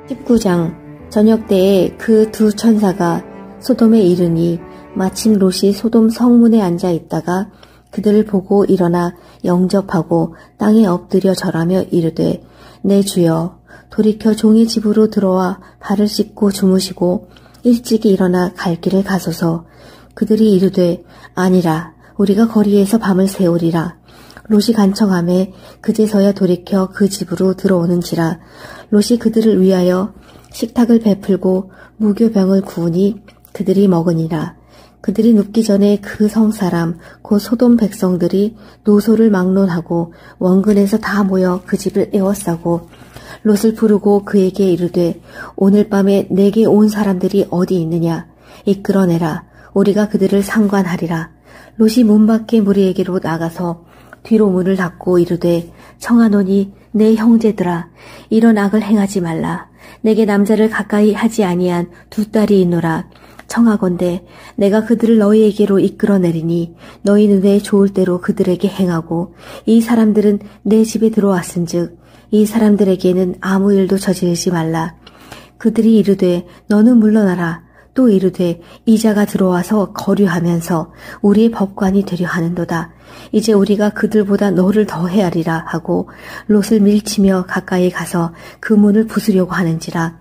19장. 저녁 때에 그 두 천사가 소돔에 이르니 마침 롯이 소돔 성문에 앉아 있다가 그들을 보고 일어나 영접하고 땅에 엎드려 절하며 이르되 내 주여 돌이켜 종의 집으로 들어와 발을 씻고 주무시고 일찍이 일어나 갈 길을 가소서. 그들이 이르되 아니라 우리가 거리에서 밤을 새우리라. 롯이 간청하매 그제서야 돌이켜 그 집으로 들어오는지라. 롯이 그들을 위하여 식탁을 베풀고 무교병을 구우니 그들이 먹으니라. 그들이 눕기 전에 그 성사람 곧 소돔 백성들이 노소를 막론하고 원근에서 다 모여 그 집을 에워싸고 롯을 부르고 그에게 이르되 오늘 밤에 내게 온 사람들이 어디 있느냐 이끌어내라. 우리가 그들을 상관하리라. 롯이 문 밖에 무리에게로 나가서 뒤로 문을 닫고 이르되 청하노니 내 형제들아 이런 악을 행하지 말라. 내게 남자를 가까이 하지 아니한 두 딸이 있노라. 청하건대 내가 그들을 너희에게로 이끌어내리니 너희 눈에 좋을 대로 그들에게 행하고 이 사람들은 내 집에 들어왔은즉 이 사람들에게는 아무 일도 저지르지 말라. 그들이 이르되 너는 물러나라. 또 이르되 이자가 들어와서 거류하면서 우리의 법관이 되려 하는도다. 이제 우리가 그들보다 너를 더 헤아리라 하고 롯을 밀치며 가까이 가서 그 문을 부수려고 하는지라.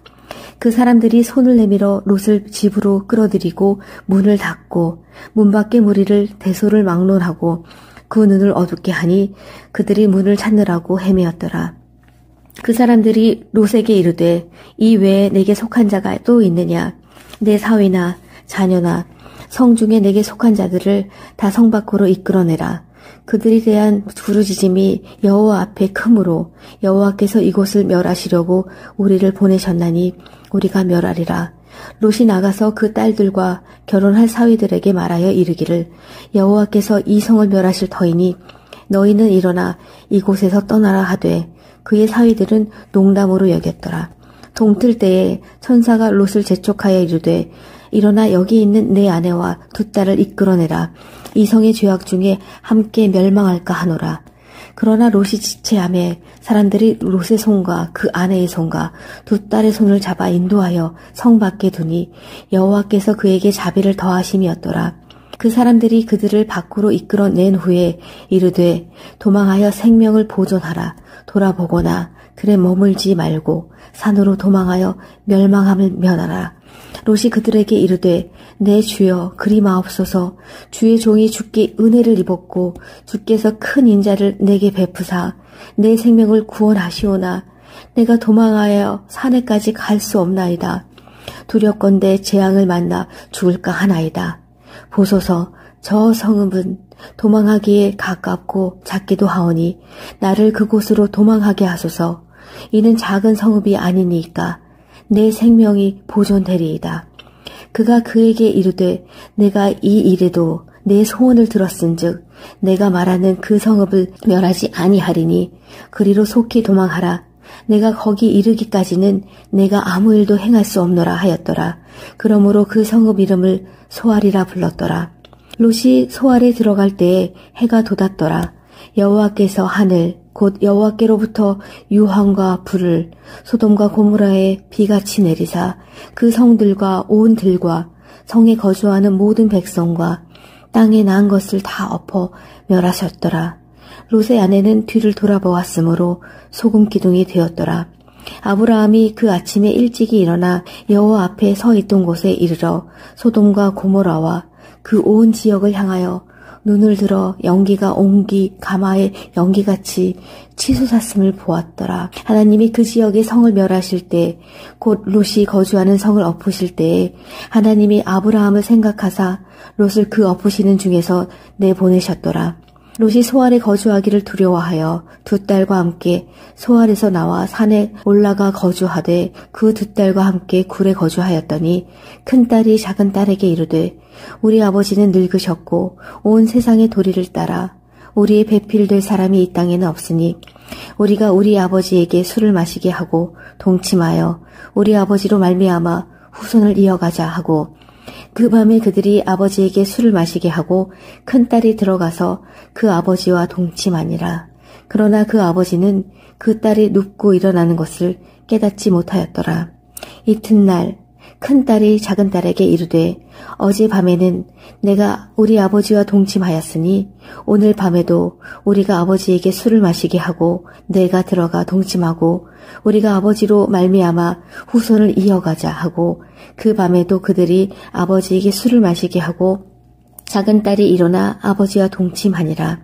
그 사람들이 손을 내밀어 롯을 집으로 끌어들이고 문을 닫고 문 밖의 무리를 대소를 막론하고 그 눈을 어둡게 하니 그들이 문을 찾느라고 헤매었더라. 그 사람들이 롯에게 이르되 이 외에 내게 속한 자가 또 있느냐. 내 사위나 자녀나 성중에 내게 속한 자들을 다 성 밖으로 이끌어내라. 그들에 대한 부르짖음이 여호와 앞에 크므로 여호와께서 이곳을 멸하시려고 우리를 보내셨나니 우리가 멸하리라. 롯이 나가서 그 딸들과 결혼할 사위들에게 말하여 이르기를 여호와께서 이 성을 멸하실 터이니 너희는 일어나 이곳에서 떠나라 하되 그의 사위들은 농담으로 여겼더라. 동틀 때에 천사가 롯을 재촉하여 이르되 일어나 여기 있는 내 아내와 두 딸을 이끌어내라. 이 성의 죄악 중에 함께 멸망할까 하노라. 그러나 롯이 지체하매 사람들이 롯의 손과 그 아내의 손과 두 딸의 손을 잡아 인도하여 성 밖에 두니 여호와께서 그에게 자비를 더하심이었더라. 그 사람들이 그들을 밖으로 이끌어낸 후에 이르되 도망하여 생명을 보존하라. 돌아보거나 그래 머물지 말고 산으로 도망하여 멸망함을 면하라. 롯이 그들에게 이르되 내 주여 그리 마옵소서. 주의 종이 주께 은혜를 입었고 주께서 큰 인자를 내게 베푸사 내 생명을 구원하시오나 내가 도망하여 산에까지 갈 수 없나이다. 두렵건대 재앙을 만나 죽을까 하나이다. 보소서 저 성읍은 도망하기에 가깝고 작기도 하오니 나를 그곳으로 도망하게 하소서. 이는 작은 성읍이 아니니까 내 생명이 보존되리이다. 그가 그에게 이르되 내가 이 일에도 내 소원을 들었은즉 내가 말하는 그 성읍을 멸하지 아니하리니 그리로 속히 도망하라. 내가 거기 이르기까지는 내가 아무 일도 행할 수 없노라 하였더라. 그러므로 그 성읍 이름을 소알이라 불렀더라. 롯이 소알에 들어갈 때에 해가 돋았더라. 여호와께서 하늘 곧 여호와께로부터 유황과 불을 소돔과 고모라에 비같이 내리사 그 성들과 온 들과 성에 거주하는 모든 백성과 땅에 난 것을 다 엎어 멸하셨더라. 롯의 아내는 뒤를 돌아보았으므로 소금 기둥이 되었더라. 아브라함이 그 아침에 일찍이 일어나 여호와 앞에 서 있던 곳에 이르러 소돔과 고모라와 그 온 지역을 향하여 눈을 들어 연기가 옹기 가마의 연기같이 치솟았음을 보았더라. 하나님이 그 지역의 성을 멸하실 때 곧 롯이 거주하는 성을 엎으실 때에 하나님이 아브라함을 생각하사 롯을 그 엎으시는 중에서 내보내셨더라. 롯이 소알에 거주하기를 두려워하여 두 딸과 함께 소알에서 나와 산에 올라가 거주하되 그 두 딸과 함께 굴에 거주하였더니 큰 딸이 작은 딸에게 이르되 우리 아버지는 늙으셨고 온 세상의 도리를 따라 우리의 배필될 사람이 이 땅에는 없으니 우리가 우리 아버지에게 술을 마시게 하고 동침하여 우리 아버지로 말미암아 후손을 이어가자 하고 그 밤에 그들이 아버지에게 술을 마시게 하고 큰딸이 들어가서 그 아버지와 동침하니라. 그러나 그 아버지는 그 딸이 눕고 일어나는 것을 깨닫지 못하였더라. 이튿날 큰딸이 작은딸에게 이르되 어젯밤에는 내가 우리 아버지와 동침하였으니 오늘 밤에도 우리가 아버지에게 술을 마시게 하고 내가 들어가 동침하고 우리가 아버지로 말미암아 후손을 이어가자 하고 그 밤에도 그들이 아버지에게 술을 마시게 하고 작은딸이 일어나 아버지와 동침하니라.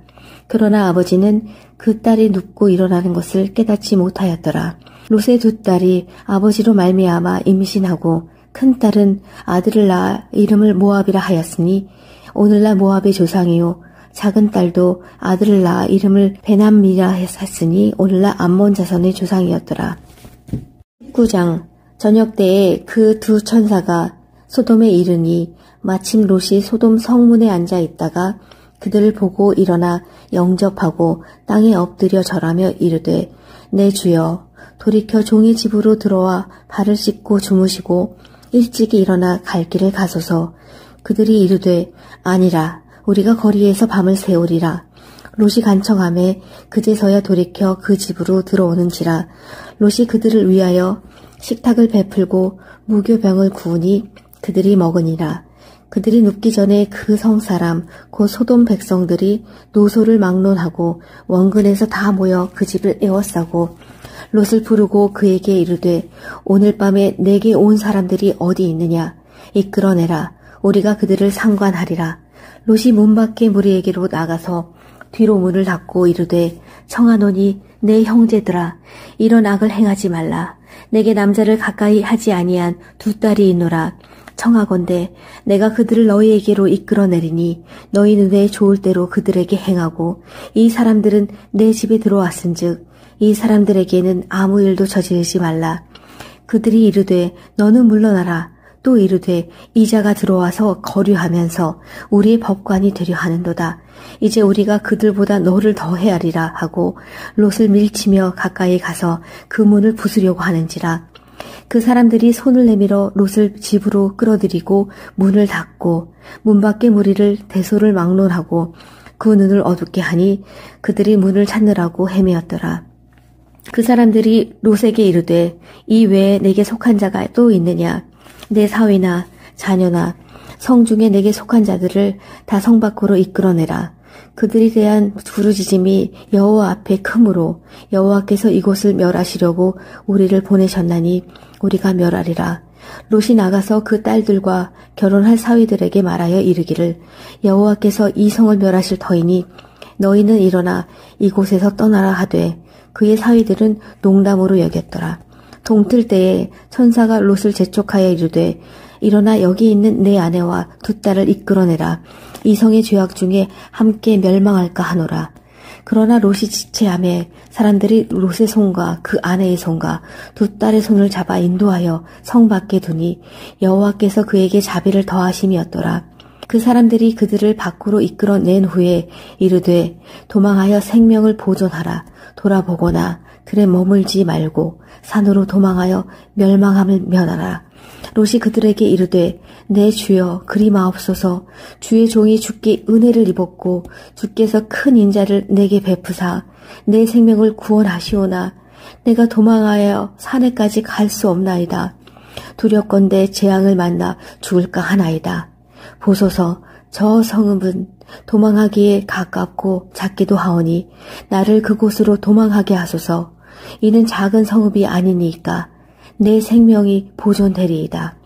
그러나 아버지는 그 딸이 눕고 일어나는 것을 깨닫지 못하였더라. 롯의 두 딸이 아버지로 말미암아 임신하고 큰딸은 아들을 낳아 이름을 모압이라 하였으니 오늘날 모압의 조상이요 작은딸도 아들을 낳아 이름을 베남미라 했으니 오늘날 암몬 자손의 조상이었더라. 19장. 저녁 때에 그 두 천사가 소돔에 이르니 마침 롯이 소돔 성문에 앉아 있다가 그들을 보고 일어나 영접하고 땅에 엎드려 절하며 이르되 내 주여 돌이켜 종의 집으로 들어와 발을 씻고 주무시고 일찍이 일어나 갈 길을 가소서. 그들이 이르되 아니라 우리가 거리에서 밤을 새우리라. 롯이 간청하매 그제서야 돌이켜 그 집으로 들어오는지라. 롯이 그들을 위하여 식탁을 베풀고 무교병을 구우니 그들이 먹으니라. 그들이 눕기 전에 그 성사람 곧 소돔 백성들이 노소를 막론하고 원근에서 다 모여 그 집을 에워싸고 롯을 부르고 그에게 이르되 오늘 밤에 내게 온 사람들이 어디 있느냐 이끌어내라. 우리가 그들을 상관하리라. 롯이 문 밖에 무리에게로 나가서 뒤로 문을 닫고 이르되 청하노니 내 형제들아 이런 악을 행하지 말라. 내게 남자를 가까이 하지 아니한 두 딸이 있노라. 청하건대 내가 그들을 너희에게로 이끌어내리니 너희 눈에 좋을 대로 그들에게 행하고 이 사람들은 내 집에 들어왔은즉 이 사람들에게는 아무 일도 저지르지 말라. 그들이 이르되 너는 물러나라. 또 이르되 이자가 들어와서 거류하면서 우리의 법관이 되려 하는도다. 이제 우리가 그들보다 너를 더 헤아리라 하고 롯을 밀치며 가까이 가서 그 문을 부수려고 하는지라. 그 사람들이 손을 내밀어 롯을 집으로 끌어들이고 문을 닫고 문 밖의 무리를 대소를 막론하고 그 눈을 어둡게 하니 그들이 문을 찾느라고 헤매었더라. 그 사람들이 롯에게 이르되 이 외에 내게 속한 자가 또 있느냐. 내 사위나 자녀나 성중에 내게 속한 자들을 다 성 밖으로 이끌어내라. 그들이 대한 부르짖음이 여호와 앞에 크므로 여호와께서 이곳을 멸하시려고 우리를 보내셨나니 우리가 멸하리라. 롯이 나가서 그 딸들과 결혼할 사위들에게 말하여 이르기를 여호와께서 이 성을 멸하실 터이니 너희는 일어나 이곳에서 떠나라 하되 그의 사위들은 농담으로 여겼더라. 동틀 때에 천사가 롯을 재촉하여 이르되 일어나 여기 있는 내 아내와 두 딸을 이끌어내라. 이 성의 죄악 중에 함께 멸망할까 하노라. 그러나 롯이 지체하매 사람들이 롯의 손과 그 아내의 손과 두 딸의 손을 잡아 인도하여 성 밖에 두니 여호와께서 그에게 자비를 더하심이었더라. 그 사람들이 그들을 밖으로 이끌어낸 후에 이르되 도망하여 생명을 보존하라. 돌아보거나 들에 머물지 말고 산으로 도망하여 멸망함을 면하라. 롯이 그들에게 이르되 내 주여 그리 마옵소서. 주의 종이 주께 은혜를 입었고 주께서 큰 인자를 내게 베푸사 내 생명을 구원하시오나 내가 도망하여 산에까지 갈 수 없나이다. 두렵건대 재앙을 만나 죽을까 하나이다. 보소서 저 성읍은 도망하기에 가깝고 작기도 하오니 나를 그곳으로 도망하게 하소서. 이는 작은 성읍이 아니니까 내 생명이 보존되리이다.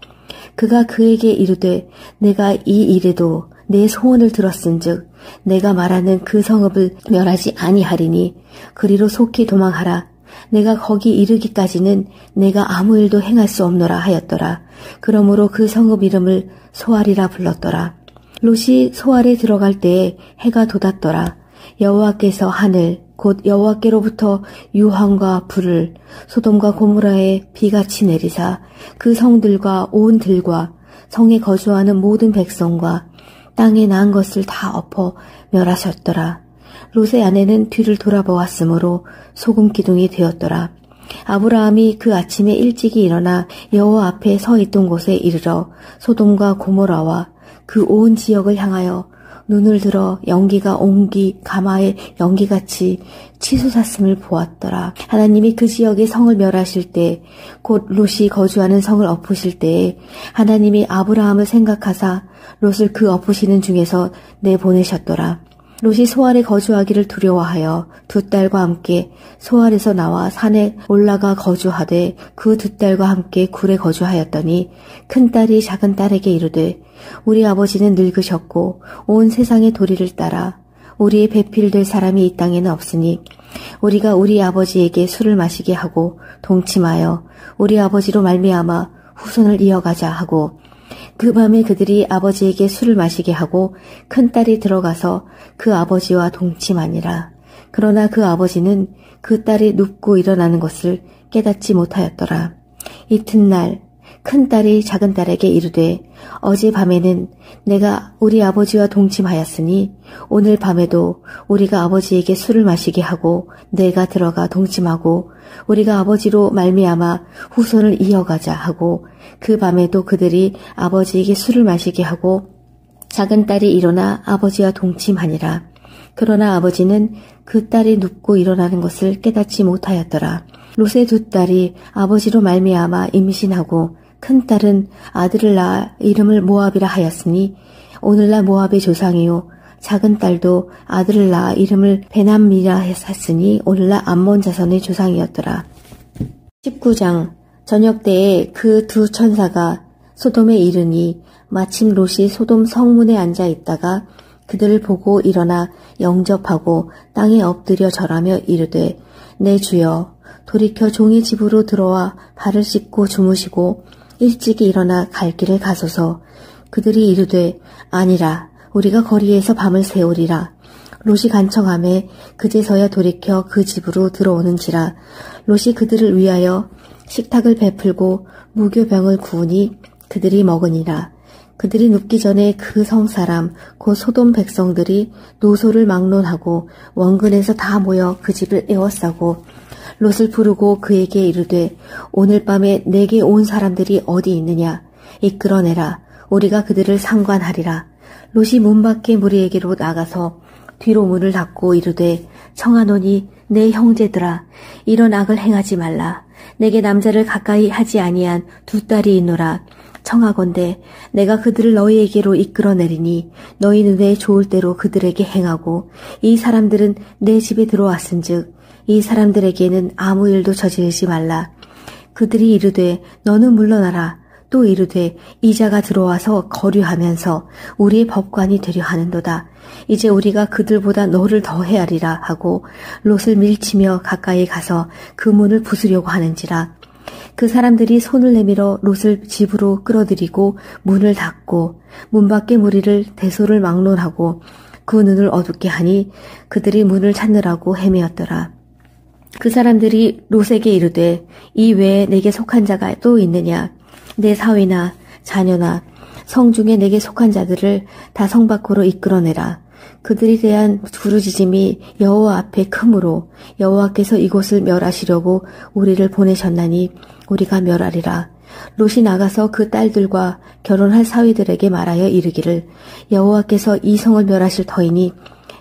그가 그에게 이르되 내가 이 일에도 내 소원을 들었은즉 내가 말하는 그 성읍을 멸하지 아니하리니 그리로 속히 도망하라. 내가 거기 이르기까지는 내가 아무 일도 행할 수 없노라 하였더라. 그러므로 그 성읍 이름을 소알이라 불렀더라. 롯이 소알에 들어갈 때에 해가 돋았더라. 여호와께서 하늘 곧 여호와께로부터 유황과 불을 소돔과 고모라에 비같이 내리사 그 성들과 온 들과 성에 거주하는 모든 백성과 땅에 난 것을 다 엎어 멸하셨더라. 롯의 아내는 뒤를 돌아보았으므로 소금 기둥이 되었더라. 아브라함이 그 아침에 일찍이 일어나 여호와 앞에 서 있던 곳에 이르러 소돔과 고모라와 그 온 지역을 향하여 눈을 들어 연기가 옹기 가마의 연기같이 치솟았음을 보았더라. 하나님이 그 지역의 성을 멸하실 때, 곧 롯이 거주하는 성을 엎으실 때에 하나님이 아브라함을 생각하사 롯을 그 엎으시는 중에서 내보내셨더라. 롯이 소알에 거주하기를 두려워하여 두 딸과 함께 소알에서 나와 산에 올라가 거주하되 그 두 딸과 함께 굴에 거주하였더니 큰 딸이 작은 딸에게 이르되 우리 아버지는 늙으셨고 온 세상의 도리를 따라 우리의 배필될 사람이 이 땅에는 없으니 우리가 우리 아버지에게 술을 마시게 하고 동침하여 우리 아버지로 말미암아 후손을 이어가자 하고 그 밤에 그들이 아버지에게 술을 마시게 하고 큰딸이 들어가서 그 아버지와 동침하니라. 그러나 그 아버지는 그 딸이 눕고 일어나는 것을 깨닫지 못하였더라. 이튿날 큰딸이 작은딸에게 이르되 어젯밤에는 내가 우리 아버지와 동침하였으니 오늘 밤에도 우리가 아버지에게 술을 마시게 하고 내가 들어가 동침하고 우리가 아버지로 말미암아 후손을 이어가자 하고 그 밤에도 그들이 아버지에게 술을 마시게 하고 작은딸이 일어나 아버지와 동침하니라. 그러나 아버지는 그 딸이 눕고 일어나는 것을 깨닫지 못하였더라. 롯의 두 딸이 아버지로 말미암아 임신하고 큰딸은 아들을 낳아 이름을 모압이라 하였으니 오늘날 모압의 조상이요 작은 딸도 아들을 낳아 이름을 베남미라 했으니 오늘날 암몬 자손의 조상이었더라. 19장. 저녁 때에 그 두 천사가 소돔에 이르니 마침 롯이 소돔 성문에 앉아 있다가 그들을 보고 일어나 영접하고 땅에 엎드려 절하며 이르되 내 주여 돌이켜 종의 집으로 들어와 발을 씻고 주무시고 일찍이 일어나 갈 길을 가소서. 그들이 이르되 아니라 우리가 거리에서 밤을 새우리라. 롯이 간청하매 그제서야 돌이켜 그 집으로 들어오는지라. 롯이 그들을 위하여 식탁을 베풀고 무교병을 구우니 그들이 먹으니라. 그들이 눕기 전에 그 성사람 곧 소돔 백성들이 노소를 막론하고 원근에서 다 모여 그 집을 에워싸고 롯을 부르고 그에게 이르되 오늘 밤에 내게 온 사람들이 어디 있느냐 이끌어내라. 우리가 그들을 상관하리라. 롯이 문 밖에 무리에게로 나가서 뒤로 문을 닫고 이르되 청하노니 내 형제들아 이런 악을 행하지 말라. 내게 남자를 가까이 하지 아니한 두 딸이 있노라. 청하건대 내가 그들을 너희에게로 이끌어내리니 너희 눈에 좋을 대로 그들에게 행하고 이 사람들은 내 집에 들어왔은즉 이 사람들에게는 아무 일도 저지르지 말라. 그들이 이르되 너는 물러나라. 또 이르되 이자가 들어와서 거류하면서 우리의 법관이 되려 하는도다. 이제 우리가 그들보다 너를 더 헤아리라 하고 롯을 밀치며 가까이 가서 그 문을 부수려고 하는지라. 그 사람들이 손을 내밀어 롯을 집으로 끌어들이고 문을 닫고 문 밖의 무리를 대소를 막론하고 그 눈을 어둡게 하니 그들이 문을 찾느라고 헤매었더라. 그 사람들이 롯에게 이르되 이 외에 내게 속한 자가 또 있느냐. 내 사위나 자녀나 성중에 내게 속한 자들을 다 성 밖으로 이끌어내라. 그들에 대한 부르짖음이 여호와 앞에 크므로 여호와께서 이곳을 멸하시려고 우리를 보내셨나니 우리가 멸하리라. 롯이 나가서 그 딸들과 결혼할 사위들에게 말하여 이르기를 여호와께서 이 성을 멸하실 터이니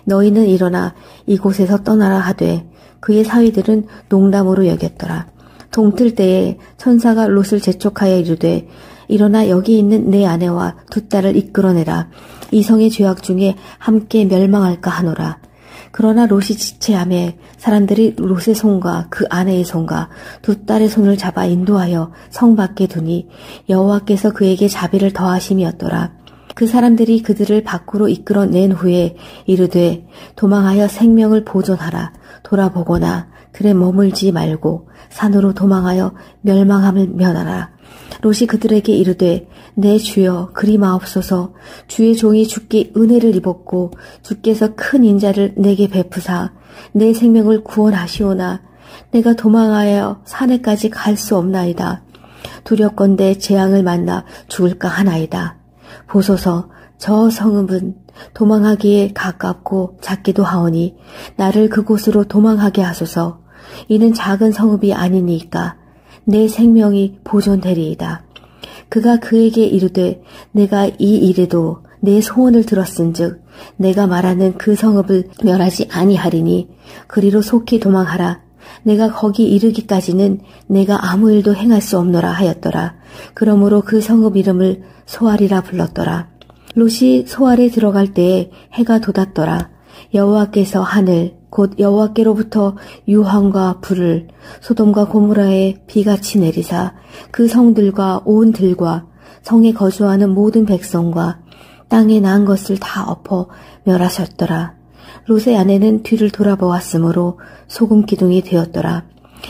너희는 일어나 이곳에서 떠나라 하되 그의 사위들은 농담으로 여겼더라. 동틀 때에 천사가 롯을 재촉하여 이르되 일어나 여기 있는 내 아내와 두 딸을 이끌어내라. 이 성의 죄악 중에 함께 멸망할까 하노라. 그러나 롯이 지체하매 사람들이 롯의 손과 그 아내의 손과 두 딸의 손을 잡아 인도하여 성 밖에 두니 여호와께서 그에게 자비를 더하심이었더라. 그 사람들이 그들을 밖으로 이끌어낸 후에 이르되 도망하여 생명을 보존하라. 돌아보거나 들에 머물지 말고 산으로 도망하여 멸망함을 면하라. 롯이 그들에게 이르되 내 주여 그리 마옵소서. 주의 종이 주께 은혜를 입었고 주께서 큰 인자를 내게 베푸사 내 생명을 구원하시오나 내가 도망하여 산에까지 갈 수 없나이다. 두렵건대 재앙을 만나 죽을까 하나이다. 보소서 저 성읍은 도망하기에 가깝고 작기도 하오니 나를 그곳으로 도망하게 하소서. 이는 작은 성읍이 아니니까 내 생명이 보존되리이다. 그가 그에게 이르되 내가 이 일에도 내 소원을 들었은즉 내가 말하는 그 성읍을 멸하지 아니하리니 그리로 속히 도망하라. 내가 거기 이르기까지는 내가 아무 일도 행할 수 없노라 하였더라. 그러므로 그 성읍 이름을 소알이라 불렀더라. 롯이 소알에 들어갈 때에 해가 돋았더라. 여호와께서 하늘 곧 여호와께로부터 유황과 불을 소돔과 고모라에 비같이 내리사 그 성들과 온 들과 성에 거주하는 모든 백성과 땅에 난 것을 다 엎어 멸하셨더라. 롯의 아내는 뒤를 돌아보았으므로 소금 기둥이 되었더라.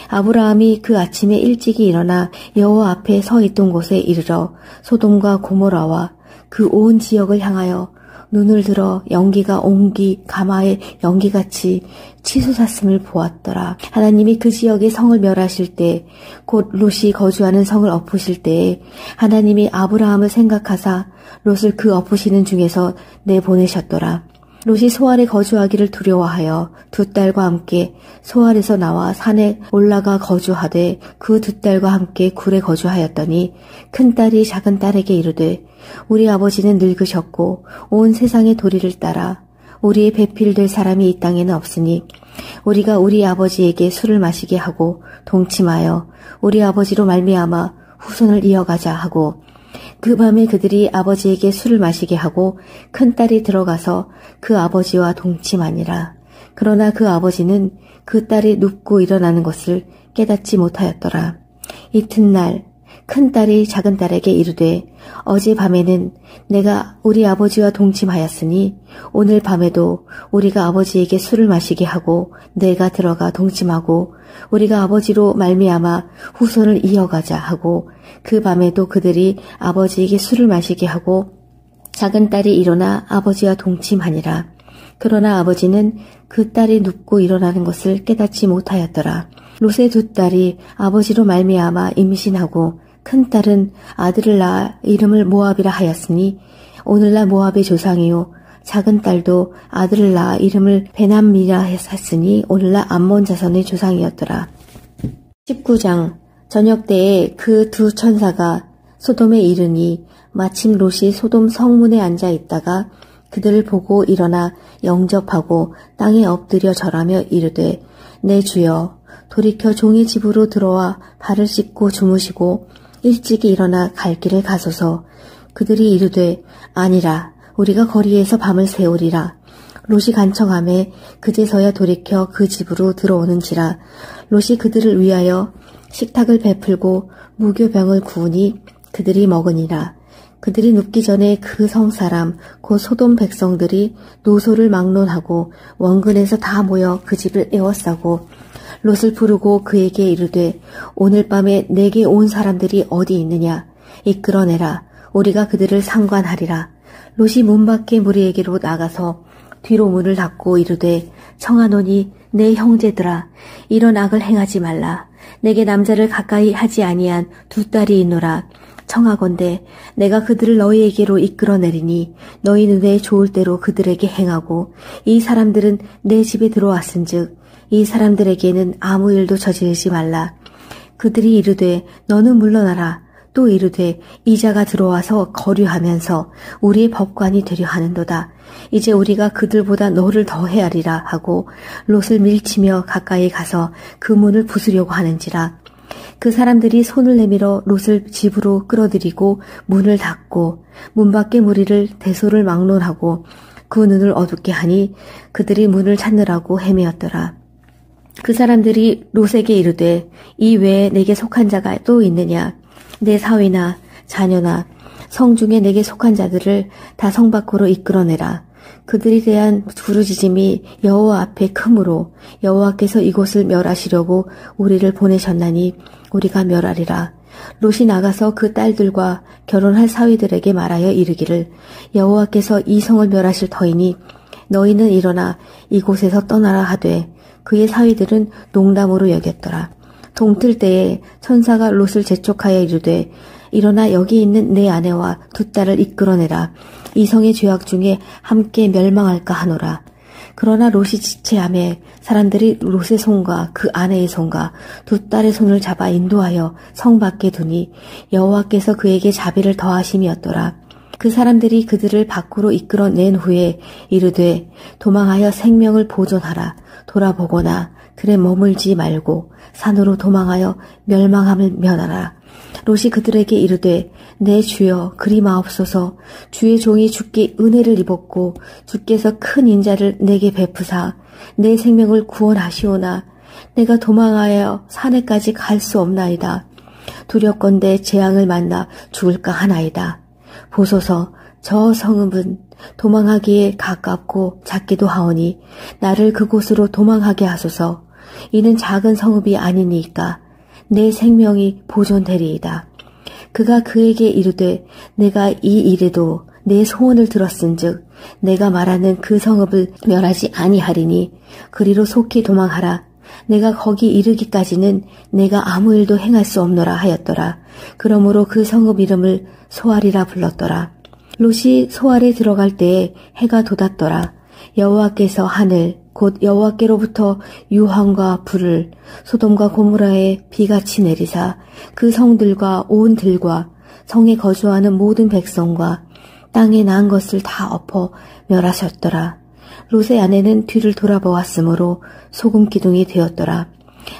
아브라함이 그 아침에 일찍이 일어나 여호와 앞에 서 있던 곳에 이르러 소돔과 고모라와 그 온 지역을 향하여 눈을 들어 연기가 옹기 가마의 연기같이 치솟았음을 보았더라. 하나님이 그 지역의 성을 멸하실 때 곧 롯이 거주하는 성을 엎으실 때에 하나님이 아브라함을 생각하사 롯을 그 엎으시는 중에서 내보내셨더라. 롯이 소알에 거주하기를 두려워하여 두 딸과 함께 소알에서 나와 산에 올라가 거주하되 그 두 딸과 함께 굴에 거주하였더니 큰 딸이 작은 딸에게 이르되 우리 아버지는 늙으셨고 온 세상의 도리를 따라 우리의 배필될 사람이 이 땅에는 없으니 우리가 우리 아버지에게 술을 마시게 하고 동침하여 우리 아버지로 말미암아 후손을 이어가자 하고 그 밤에 그들이 아버지에게 술을 마시게 하고 큰딸이 들어가서 그 아버지와 동침하니라. 그러나 그 아버지는 그 딸이 눕고 일어나는 것을 깨닫지 못하였더라. 이튿날 큰딸이 작은딸에게 이르되 어젯밤에는 내가 우리 아버지와 동침하였으니 오늘 밤에도 우리가 아버지에게 술을 마시게 하고 내가 들어가 동침하고 우리가 아버지로 말미암아 후손을 이어가자 하고 그 밤에도 그들이 아버지에게 술을 마시게 하고 작은딸이 일어나 아버지와 동침하니라. 그러나 아버지는 그 딸이 눕고 일어나는 것을 깨닫지 못하였더라. 롯의 두 딸이 아버지로 말미암아 임신하고 큰딸은 아들을 낳아 이름을 모압이라 하였으니 오늘날 모압의 조상이요 작은 딸도 아들을 낳아 이름을 베남미라 했으니 오늘날 암몬 자손의 조상이었더라. 19장. 저녁 때에 그 두 천사가 소돔에 이르니 마침 롯이 소돔 성문에 앉아 있다가 그들을 보고 일어나 영접하고 땅에 엎드려 절하며 이르되 내 주여 돌이켜 종의 집으로 들어와 발을 씻고 주무시고 일찍이 일어나 갈 길을 가소서. 그들이 이르되 아니라 우리가 거리에서 밤을 새우리라. 롯이 간청하매 그제서야 돌이켜 그 집으로 들어오는지라. 롯이 그들을 위하여 식탁을 베풀고 무교병을 구우니 그들이 먹으니라. 그들이 눕기 전에 그 성사람 곧 소돔 백성들이 노소를 막론하고 원근에서 다 모여 그 집을 에워싸고 롯을 부르고 그에게 이르되 오늘 밤에 내게 온 사람들이 어디 있느냐 이끌어내라. 우리가 그들을 상관하리라. 롯이 문 밖에 무리에게로 나가서 뒤로 문을 닫고 이르되 청하노니 내 형제들아 이런 악을 행하지 말라. 내게 남자를 가까이 하지 아니한 두 딸이 있노라. 청하건대 내가 그들을 너희에게로 이끌어내리니 너희 눈에 좋을 대로 그들에게 행하고 이 사람들은 내 집에 들어왔은즉 이 사람들에게는 아무 일도 저지르지 말라. 그들이 이르되 너는 물러나라. 또 이르되 이자가 들어와서 거류하면서 우리의 법관이 되려 하는도다. 이제 우리가 그들보다 너를 더 헤아리라 하고 롯을 밀치며 가까이 가서 그 문을 부수려고 하는지라. 그 사람들이 손을 내밀어 롯을 집으로 끌어들이고 문을 닫고 문 밖의 무리를 대소를 막론하고 그 눈을 어둡게 하니 그들이 문을 찾느라고 헤매었더라. 그 사람들이 롯에게 이르되 이 외에 내게 속한 자가 또 있느냐. 내 사위나 자녀나 성 중에 내게 속한 자들을 다 성 밖으로 이끌어내라. 그들에 대한 부르짖음이 여호와 앞에 크므로 여호와께서 이곳을 멸하시려고 우리를 보내셨나니 우리가 멸하리라. 롯이 나가서 그 딸들과 결혼할 사위들에게 말하여 이르기를 여호와께서 이 성을 멸하실 터이니 너희는 일어나 이곳에서 떠나라 하되 그의 사위들은 농담으로 여겼더라. 동틀 때에 천사가 롯을 재촉하여 이르되 일어나 여기 있는 내 아내와 두 딸을 이끌어내라. 이 성의 죄악 중에 함께 멸망할까 하노라. 그러나 롯이 지체하매 사람들이 롯의 손과 그 아내의 손과 두 딸의 손을 잡아 인도하여 성 밖에 두니 여호와께서 그에게 자비를 더하심이었더라. 그 사람들이 그들을 밖으로 이끌어낸 후에 이르되 도망하여 생명을 보존하라. 돌아보거나 그래 머물지 말고 산으로 도망하여 멸망함을 면하라. 롯이 그들에게 이르되 내 주여 그리 마옵소서. 주의 종이 주께 은혜를 입었고 주께서 큰 인자를 내게 베푸사 내 생명을 구원하시오나 내가 도망하여 산에까지 갈 수 없나이다. 두렵건대 재앙을 만나 죽을까 하나이다. 보소서 저 성읍은 도망하기에 가깝고 작기도 하오니 나를 그곳으로 도망하게 하소서. 이는 작은 성읍이 아니니까 내 생명이 보존되리이다. 그가 그에게 이르되 내가 이 일에도 내 소원을 들었은즉 내가 말하는 그 성읍을 멸하지 아니하리니 그리로 속히 도망하라. 내가 거기 이르기까지는 내가 아무 일도 행할 수 없노라 하였더라. 그러므로 그 성읍 이름을 소알이라 불렀더라. 롯이 소알에 들어갈 때에 해가 돋았더라. 여호와께서 하늘 곧 여호와께로부터 유황과 불을 소돔과 고모라에 비같이 내리사 그 성들과 온 들과 성에 거주하는 모든 백성과 땅에 난 것을 다 엎어 멸하셨더라. 롯의 아내는 뒤를 돌아보았으므로 소금 기둥이 되었더라.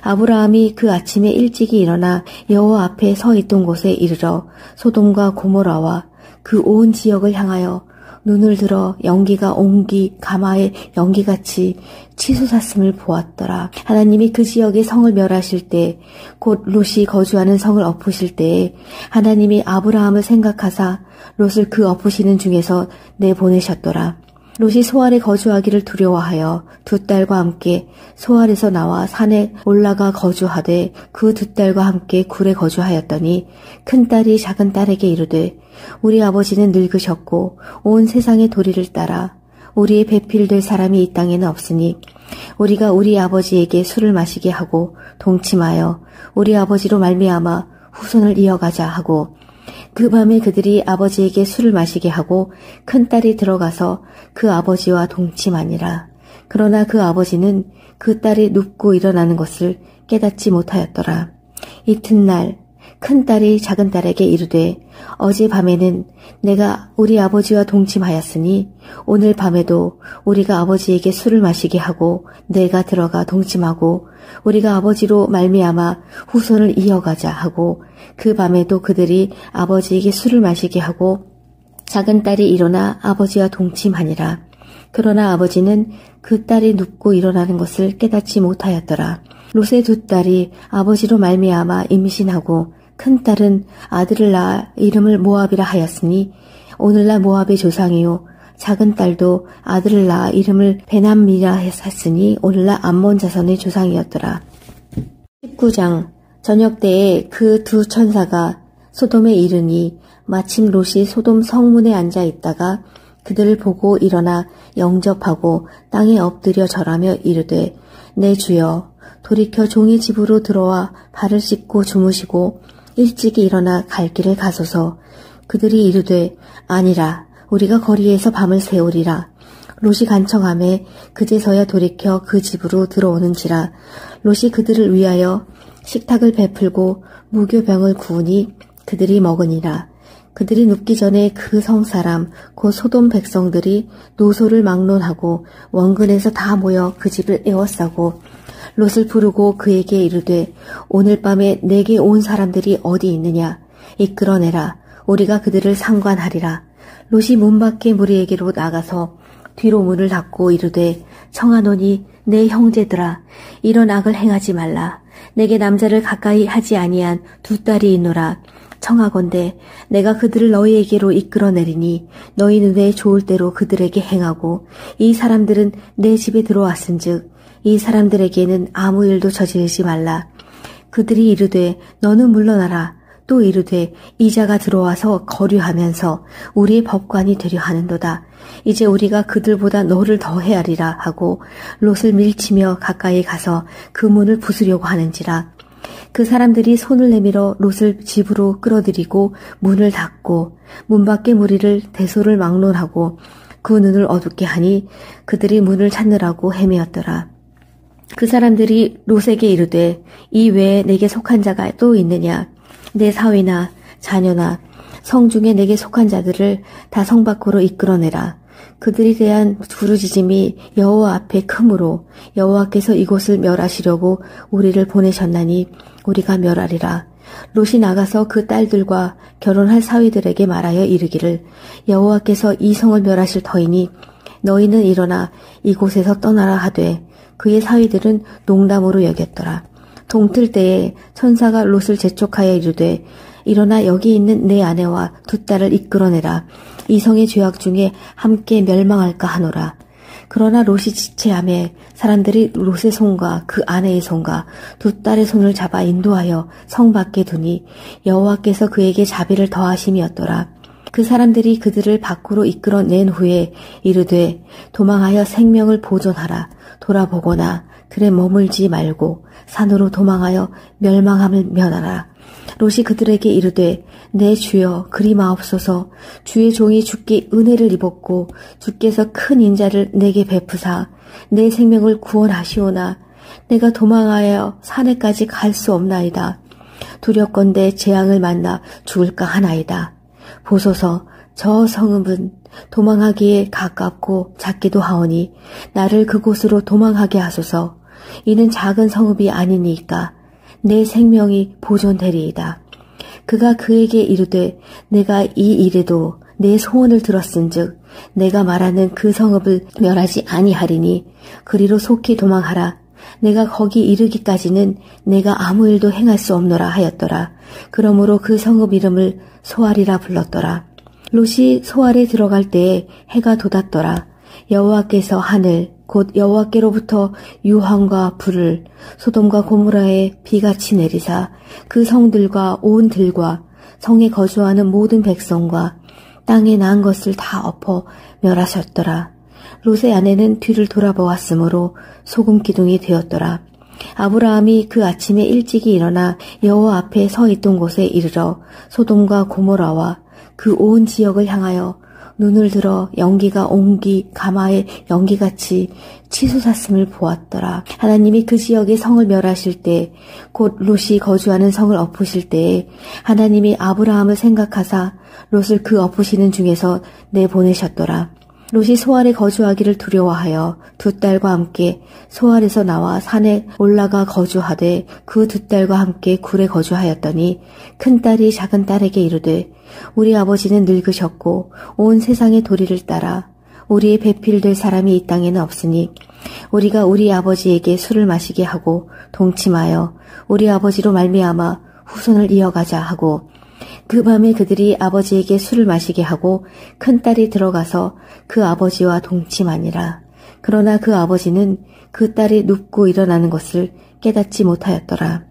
아브라함이 그 아침에 일찍이 일어나 여호와 앞에 서 있던 곳에 이르러 소돔과 고모라와 그 온 지역을 향하여 눈을 들어 연기가 옹기 가마의 연기같이 치솟았음을 보았더라. 하나님이 그 지역의 성을 멸하실 때 곧 롯이 거주하는 성을 엎으실 때에 하나님이 아브라함을 생각하사 롯을 그 엎으시는 중에서 내보내셨더라. 롯이 소알에 거주하기를 두려워하여 두 딸과 함께 소알에서 나와 산에 올라가 거주하되 그 두 딸과 함께 굴에 거주하였더니 큰 딸이 작은 딸에게 이르되 우리 아버지는 늙으셨고 온 세상의 도리를 따라 우리의 배필될 사람이 이 땅에는 없으니 우리가 우리 아버지에게 술을 마시게 하고 동침하여 우리 아버지로 말미암아 후손을 이어가자 하고 그 밤에 그들이 아버지에게 술을 마시게 하고 큰딸이 들어가서 그 아버지와 동침하니라. 그러나 그 아버지는 그 딸이 눕고 일어나는 것을 깨닫지 못하였더라. 이튿날 큰딸이 작은딸에게 이르되 어젯밤에는 내가 우리 아버지와 동침하였으니 오늘 밤에도 우리가 아버지에게 술을 마시게 하고 내가 들어가 동침하고 우리가 아버지로 말미암아 후손을 이어가자 하고 그 밤에도 그들이 아버지에게 술을 마시게 하고 작은딸이 일어나 아버지와 동침하니라. 그러나 아버지는 그 딸이 눕고 일어나는 것을 깨닫지 못하였더라. 롯의 두 딸이 아버지로 말미암아 임신하고 큰 딸은 아들을 낳아 이름을 모압이라 하였으니 오늘날 모압의 조상이요 작은 딸도 아들을 낳아 이름을 베남미라 했으니 오늘날 암몬 자손의 조상이었더라. 19장 저녁 때에 그 두 천사가 소돔에 이르니 마침 롯이 소돔 성문에 앉아 있다가 그들을 보고 일어나 영접하고 땅에 엎드려 절하며 이르되 내 주여 돌이켜 종의 집으로 들어와 발을 씻고 주무시고 일찍이 일어나 갈 길을 가소서. 그들이 이르되 아니라 우리가 거리에서 밤을 새우리라. 롯이 간청하매 그제서야 돌이켜 그 집으로 들어오는지라. 롯이 그들을 위하여 식탁을 베풀고 무교병을 구우니 그들이 먹으니라. 그들이 눕기 전에 그 성사람 곧 소돔 백성들이 노소를 막론하고 원근에서 다 모여 그 집을 에워싸고 롯을 부르고 그에게 이르되 오늘 밤에 내게 온 사람들이 어디 있느냐 이끌어내라. 우리가 그들을 상관하리라. 롯이 문 밖에 무리에게로 나가서 뒤로 문을 닫고 이르되 청하노니 내 형제들아 이런 악을 행하지 말라. 내게 남자를 가까이 하지 아니한 두 딸이 있노라. 청하건대 내가 그들을 너희에게로 이끌어내리니 너희 눈에 좋을 대로 그들에게 행하고 이 사람들은 내 집에 들어왔은즉 이 사람들에게는 아무 일도 저지르지 말라. 그들이 이르되 너는 물러나라. 또 이르되 이자가 들어와서 거류하면서 우리의 법관이 되려 하는도다. 이제 우리가 그들보다 너를 더 헤아리라 하고 롯을 밀치며 가까이 가서 그 문을 부수려고 하는지라. 그 사람들이 손을 내밀어 롯을 집으로 끌어들이고 문을 닫고 문 밖의 무리를 대소를 막론하고 그 눈을 어둡게 하니 그들이 문을 찾느라고 헤매었더라. 그 사람들이 롯에게 이르되 이 외에 내게 속한 자가 또 있느냐? 내 사위나 자녀나 성중에 내게 속한 자들을 다 성 밖으로 이끌어내라. 그들이 대한 부르짖음이 여호와 앞에 크므로 여호와께서 이곳을 멸하시려고 우리를 보내셨나니 우리가 멸하리라. 롯이 나가서 그 딸들과 결혼할 사위들에게 말하여 이르기를 여호와께서 이 성을 멸하실 터이니 너희는 일어나 이곳에서 떠나라 하되 그의 사위들은 농담으로 여겼더라. 동틀 때에 천사가 롯을 재촉하여 이르되 일어나 여기 있는 내 아내와 두 딸을 이끌어내라. 이 성의 죄악 중에 함께 멸망할까 하노라. 그러나 롯이 지체하매 사람들이 롯의 손과 그 아내의 손과 두 딸의 손을 잡아 인도하여 성 밖에 두니 여호와께서 그에게 자비를 더하심이었더라. 그 사람들이 그들을 밖으로 이끌어낸 후에 이르되 도망하여 생명을 보존하라. 돌아보거나 들에 머물지 말고 산으로 도망하여 멸망함을 면하라. 롯이 그들에게 이르되 내 주여 그리 마옵소서. 주의 종이 주께 은혜를 입었고 주께서 큰 인자를 내게 베푸사 내 생명을 구원하시오나 내가 도망하여 산에까지 갈 수 없나이다. 두렵건대 재앙을 만나 죽을까 하나이다. 보소서 저 성읍은 도망하기에 가깝고 작기도 하오니 나를 그곳으로 도망하게 하소서. 이는 작은 성읍이 아니니까 내 생명이 보존되리이다. 그가 그에게 이르되 내가 이 일에도 내 소원을 들었은즉 내가 말하는 그 성읍을 멸하지 아니하리니 그리로 속히 도망하라. 내가 거기 이르기까지는 내가 아무 일도 행할 수 없노라 하였더라. 그러므로 그 성읍 이름을 소알이라 불렀더라. 롯이 소알에 들어갈 때에 해가 돋았더라. 여호와께서 하늘 곧 여호와께로부터 유황과 불을 소돔과 고모라에 비같이 내리사 그 성들과 온 들과 성에 거주하는 모든 백성과 땅에 난 것을 다 엎어 멸하셨더라. 롯의 아내는 뒤를 돌아보았으므로 소금 기둥이 되었더라. 아브라함이 그 아침에 일찍이 일어나 여호와 앞에 서 있던 곳에 이르러 소돔과 고모라와 그 온 지역을 향하여 눈을 들어 연기가 옹기 가마의 연기같이 치솟았음을 보았더라. 하나님이 그 지역의 성을 멸하실 때 곧 롯이 거주하는 성을 엎으실 때에 하나님이 아브라함을 생각하사 롯을 그 엎으시는 중에서 내보내셨더라. 롯이 소알에 거주하기를 두려워하여 두 딸과 함께 소알에서 나와 산에 올라가 거주하되 그 두 딸과 함께 굴에 거주하였더니 큰 딸이 작은 딸에게 이르되 우리 아버지는 늙으셨고 온 세상의 도리를 따라 우리의 배필될 사람이 이 땅에는 없으니 우리가 우리 아버지에게 술을 마시게 하고 동침하여 우리 아버지로 말미암아 후손을 이어가자 하고 그 밤에 그들이 아버지에게 술을 마시게 하고 큰딸이 들어가서 그 아버지와 동침하니라. 그러나 그 아버지는 그 딸이 눕고 일어나는 것을 깨닫지 못하였더라.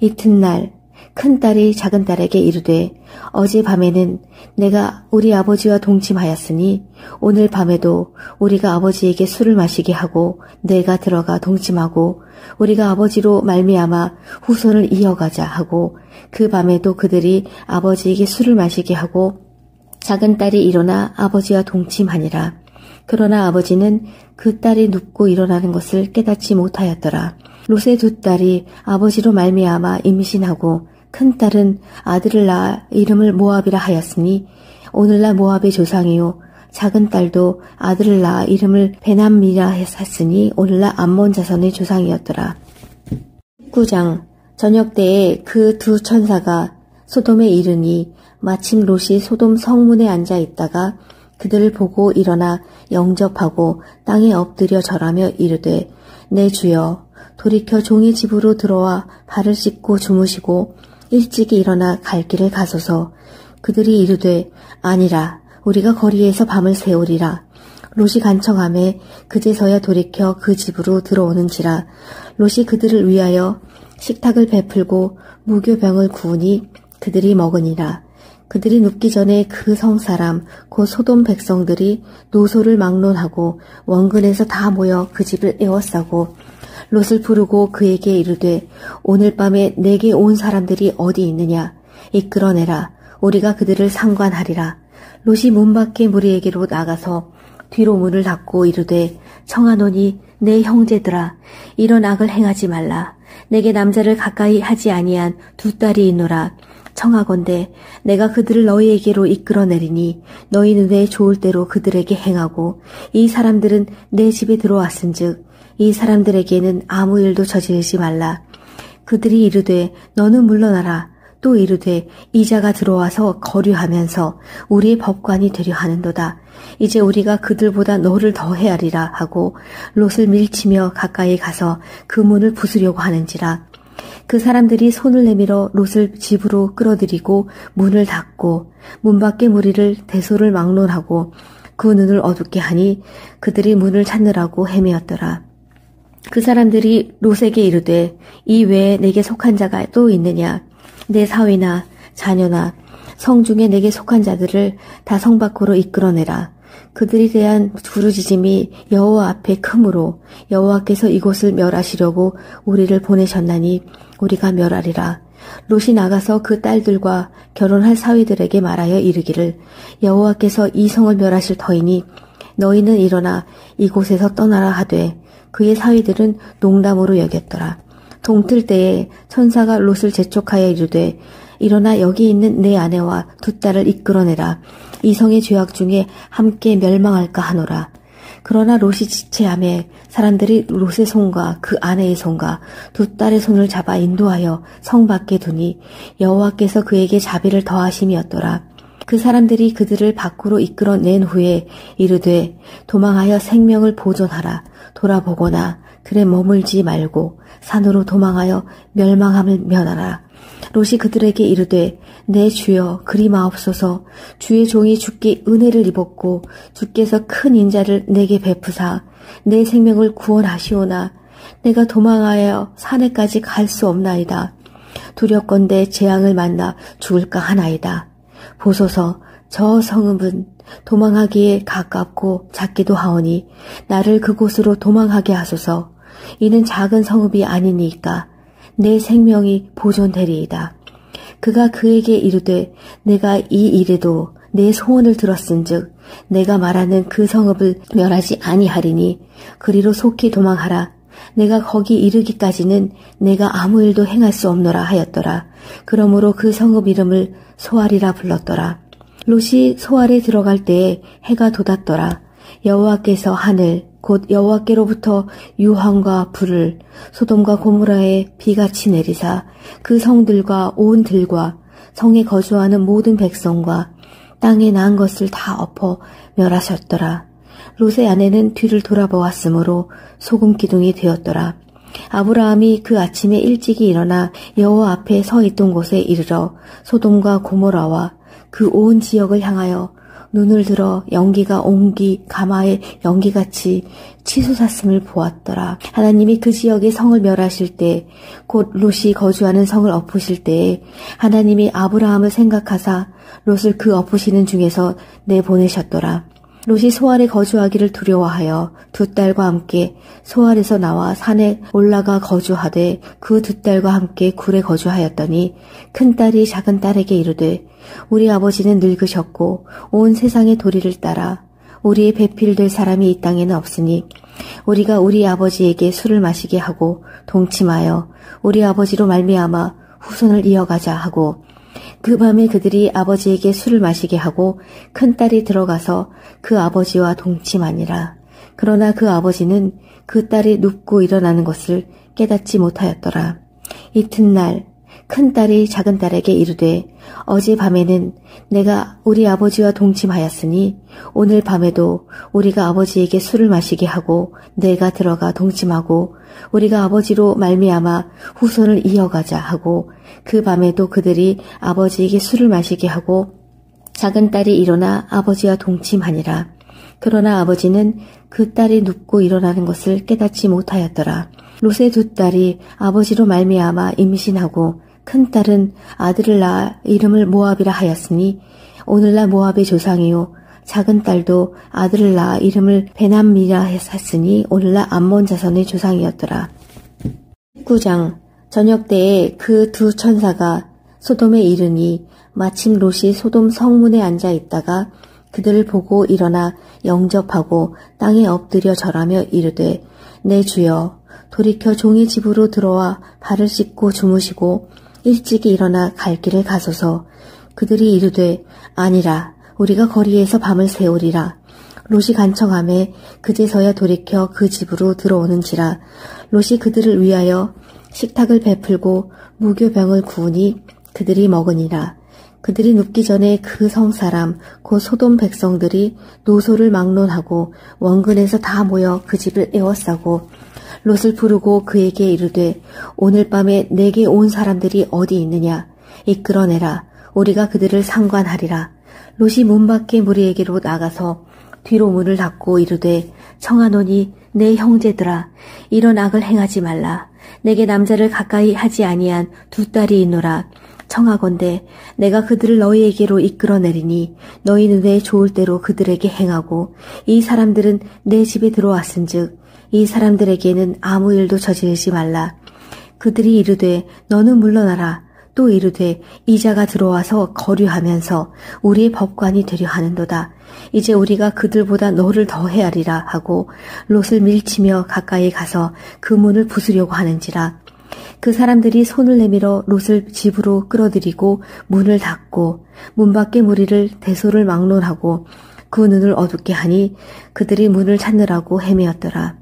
이튿날 큰딸이 작은딸에게 이르되 어젯밤에는 내가 우리 아버지와 동침하였으니 오늘 밤에도 우리가 아버지에게 술을 마시게 하고 내가 들어가 동침하고 우리가 아버지로 말미암아 후손을 이어가자 하고 그 밤에도 그들이 아버지에게 술을 마시게 하고 작은딸이 일어나 아버지와 동침하니라. 그러나 아버지는 그 딸이 눕고 일어나는 것을 깨닫지 못하였더라. 롯의 두 딸이 아버지로 말미암아 임신하고 큰딸은 아들을 낳아 이름을 모압이라 하였으니 오늘날 모압의 조상이요 작은 딸도 아들을 낳아 이름을 베남미라 했으니 오늘날 암몬 자손의 조상이었더라. 19장 저녁 때에 그 두 천사가 소돔에 이르니 마침 롯이 소돔 성문에 앉아 있다가 그들을 보고 일어나 영접하고 땅에 엎드려 절하며 이르되 내 주여 돌이켜 종의 집으로 들어와 발을 씻고 주무시고 일찍이 일어나 갈 길을 가소서. 그들이 이르되 아니라 우리가 거리에서 밤을 새우리라. 롯이 간청하매 그제서야 돌이켜 그 집으로 들어오는지라. 롯이 그들을 위하여 식탁을 베풀고 무교병을 구우니 그들이 먹으니라. 그들이 눕기 전에 그 성사람 곧 소돔 백성들이 노소를 막론하고 원근에서 다 모여 그 집을 에워싸고 롯을 부르고 그에게 이르되 오늘 밤에 내게 온 사람들이 어디 있느냐 이끌어내라. 우리가 그들을 상관하리라. 롯이 문 밖에 무리에게로 나가서 뒤로 문을 닫고 이르되 청하노니 내 형제들아 이런 악을 행하지 말라. 내게 남자를 가까이 하지 아니한 두 딸이 있노라. 청하건대 내가 그들을 너희에게로 이끌어내리니 너희 눈에 좋을 대로 그들에게 행하고 이 사람들은 내 집에 들어왔은즉 이 사람들에게는 아무 일도 저지르지 말라. 그들이 이르되 너는 물러나라. 또 이르되 이자가 들어와서 거류하면서 우리의 법관이 되려 하는도다. 이제 우리가 그들보다 너를 더 헤아리라 하고 롯을 밀치며 가까이 가서 그 문을 부수려고 하는지라. 그 사람들이 손을 내밀어 롯을 집으로 끌어들이고 문을 닫고 문 밖의 무리를 대소를 막론하고 그 눈을 어둡게 하니 그들이 문을 찾느라고 헤매었더라. 그 사람들이 롯에게 이르되 이 외에 내게 속한 자가 또 있느냐. 내 사위나 자녀나 성중에 내게 속한 자들을 다 성 밖으로 이끌어내라. 그들에 대한 부르짖음이 여호와 앞에 크므로 여호와께서 이곳을 멸하시려고 우리를 보내셨나니 우리가 멸하리라. 롯이 나가서 그 딸들과 결혼할 사위들에게 말하여 이르기를 여호와께서 이 성을 멸하실 터이니 너희는 일어나 이곳에서 떠나라 하되 그의 사위들은 농담으로 여겼더라. 동틀 때에 천사가 롯을 재촉하여 이르되 일어나 여기 있는 내 아내와 두 딸을 이끌어내라. 이 성의 죄악 중에 함께 멸망할까 하노라. 그러나 롯이 지체하매 사람들이 롯의 손과 그 아내의 손과 두 딸의 손을 잡아 인도하여 성 밖에 두니 여호와께서 그에게 자비를 더하심이었더라. 그 사람들이 그들을 밖으로 이끌어낸 후에 이르되 도망하여 생명을 보존하라. 돌아보거나 들에 머물지 말고 산으로 도망하여 멸망함을 면하라. 롯이 그들에게 이르되 내 주여 그리 마옵소서. 주의 종이 주께 은혜를 입었고 주께서 큰 인자를 내게 베푸사 내 생명을 구원하시오나 내가 도망하여 산에까지 갈 수 없나이다. 두렵건대 재앙을 만나 죽을까 하나이다. 보소서 저 성읍은 도망하기에 가깝고 작기도 하오니 나를 그곳으로 도망하게 하소서. 이는 작은 성읍이 아니니까 내 생명이 보존되리이다. 그가 그에게 이르되 내가 이 일에도 내 소원을 들었은즉 내가 말하는 그 성읍을 멸하지 아니하리니 그리로 속히 도망하라. 내가 거기 이르기까지는 내가 아무 일도 행할 수 없노라 하였더라. 그러므로 그 성읍 이름을 소알이라 불렀더라. 롯이 소알에 들어갈 때에 해가 돋았더라. 여호와께서 하늘 곧 여호와께로부터 유황과 불을 소돔과 고모라에 비같이 내리사 그 성들과 온 들과 성에 거주하는 모든 백성과 땅에 난 것을 다 엎어 멸하셨더라. 롯의 아내는 뒤를 돌아보았으므로 소금 기둥이 되었더라. 아브라함이 그 아침에 일찍이 일어나 여호와 앞에 서 있던 곳에 이르러 소돔과 고모라와 그 온 지역을 향하여 눈을 들어 연기가 옹기 가마의 연기같이 치솟았음을 보았더라. 하나님이 그 지역의 성을 멸하실 때 곧 롯이 거주하는 성을 엎으실 때에 하나님이 아브라함을 생각하사 롯을 그 엎으시는 중에서 내보내셨더라. 롯이 소알에 거주하기를 두려워하여 두 딸과 함께 소알에서 나와 산에 올라가 거주하되 그 두 딸과 함께 굴에 거주하였더니 큰 딸이 작은 딸에게 이르되 우리 아버지는 늙으셨고 온 세상의 도리를 따라 우리의 배필될 사람이 이 땅에는 없으니 우리가 우리 아버지에게 술을 마시게 하고 동침하여 우리 아버지로 말미암아 후손을 이어가자 하고 그 밤에 그들이 아버지에게 술을 마시게 하고 큰딸이 들어가서 그 아버지와 동침하니라. 그러나 그 아버지는 그 딸이 눕고 일어나는 것을 깨닫지 못하였더라. 이튿날 큰딸이 작은딸에게 이르되 어젯밤에는 내가 우리 아버지와 동침하였으니 오늘 밤에도 우리가 아버지에게 술을 마시게 하고 내가 들어가 동침하고 우리가 아버지로 말미암아 후손을 이어가자 하고 그 밤에도 그들이 아버지에게 술을 마시게 하고 작은딸이 일어나 아버지와 동침하니라. 그러나 아버지는 그 딸이 눕고 일어나는 것을 깨닫지 못하였더라. 롯의 두 딸이 아버지로 말미암아 임신하고 큰딸은 아들을 낳아 이름을 모압이라 하였으니 오늘날 모압의 조상이요 작은딸도 아들을 낳아 이름을 베남미라 했으니 오늘날 암몬 자손의 조상이었더라. 19장 저녁 때에 그 두 천사가 소돔에 이르니 마침 롯이 소돔 성문에 앉아 있다가 그들을 보고 일어나 영접하고 땅에 엎드려 절하며 이르되 내 주여 돌이켜 종의 집으로 들어와 발을 씻고 주무시고 일찍이 일어나 갈 길을 가소서. 그들이 이르되 아니라 우리가 거리에서 밤을 새우리라. 롯이 간청하매 그제서야 돌이켜 그 집으로 들어오는지라. 롯이 그들을 위하여 식탁을 베풀고 무교병을 구우니 그들이 먹으니라. 그들이 눕기 전에 그 성사람 곧 소돔 백성들이 노소를 막론하고 원근에서 다 모여 그 집을 에워싸고 롯을 부르고 그에게 이르되 오늘 밤에 내게 온 사람들이 어디 있느냐 이끌어내라. 우리가 그들을 상관하리라. 롯이 문 밖에 무리에게로 나가서 뒤로 문을 닫고 이르되 청하노니 내 형제들아 이런 악을 행하지 말라. 내게 남자를 가까이 하지 아니한 두 딸이 있노라. 청하건대 내가 그들을 너희에게로 이끌어내리니 너희 눈에 좋을 대로 그들에게 행하고 이 사람들은 내 집에 들어왔은즉 이 사람들에게는 아무 일도 저지르지 말라. 그들이 이르되 너는 물러나라. 또 이르되 이자가 들어와서 거류하면서 우리의 법관이 되려 하는도다. 이제 우리가 그들보다 너를 더 헤아리라 하고 롯을 밀치며 가까이 가서 그 문을 부수려고 하는지라. 그 사람들이 손을 내밀어 롯을 집으로 끌어들이고 문을 닫고 문 밖의 무리를 대소를 막론하고 그 눈을 어둡게 하니 그들이 문을 찾느라고 헤매었더라.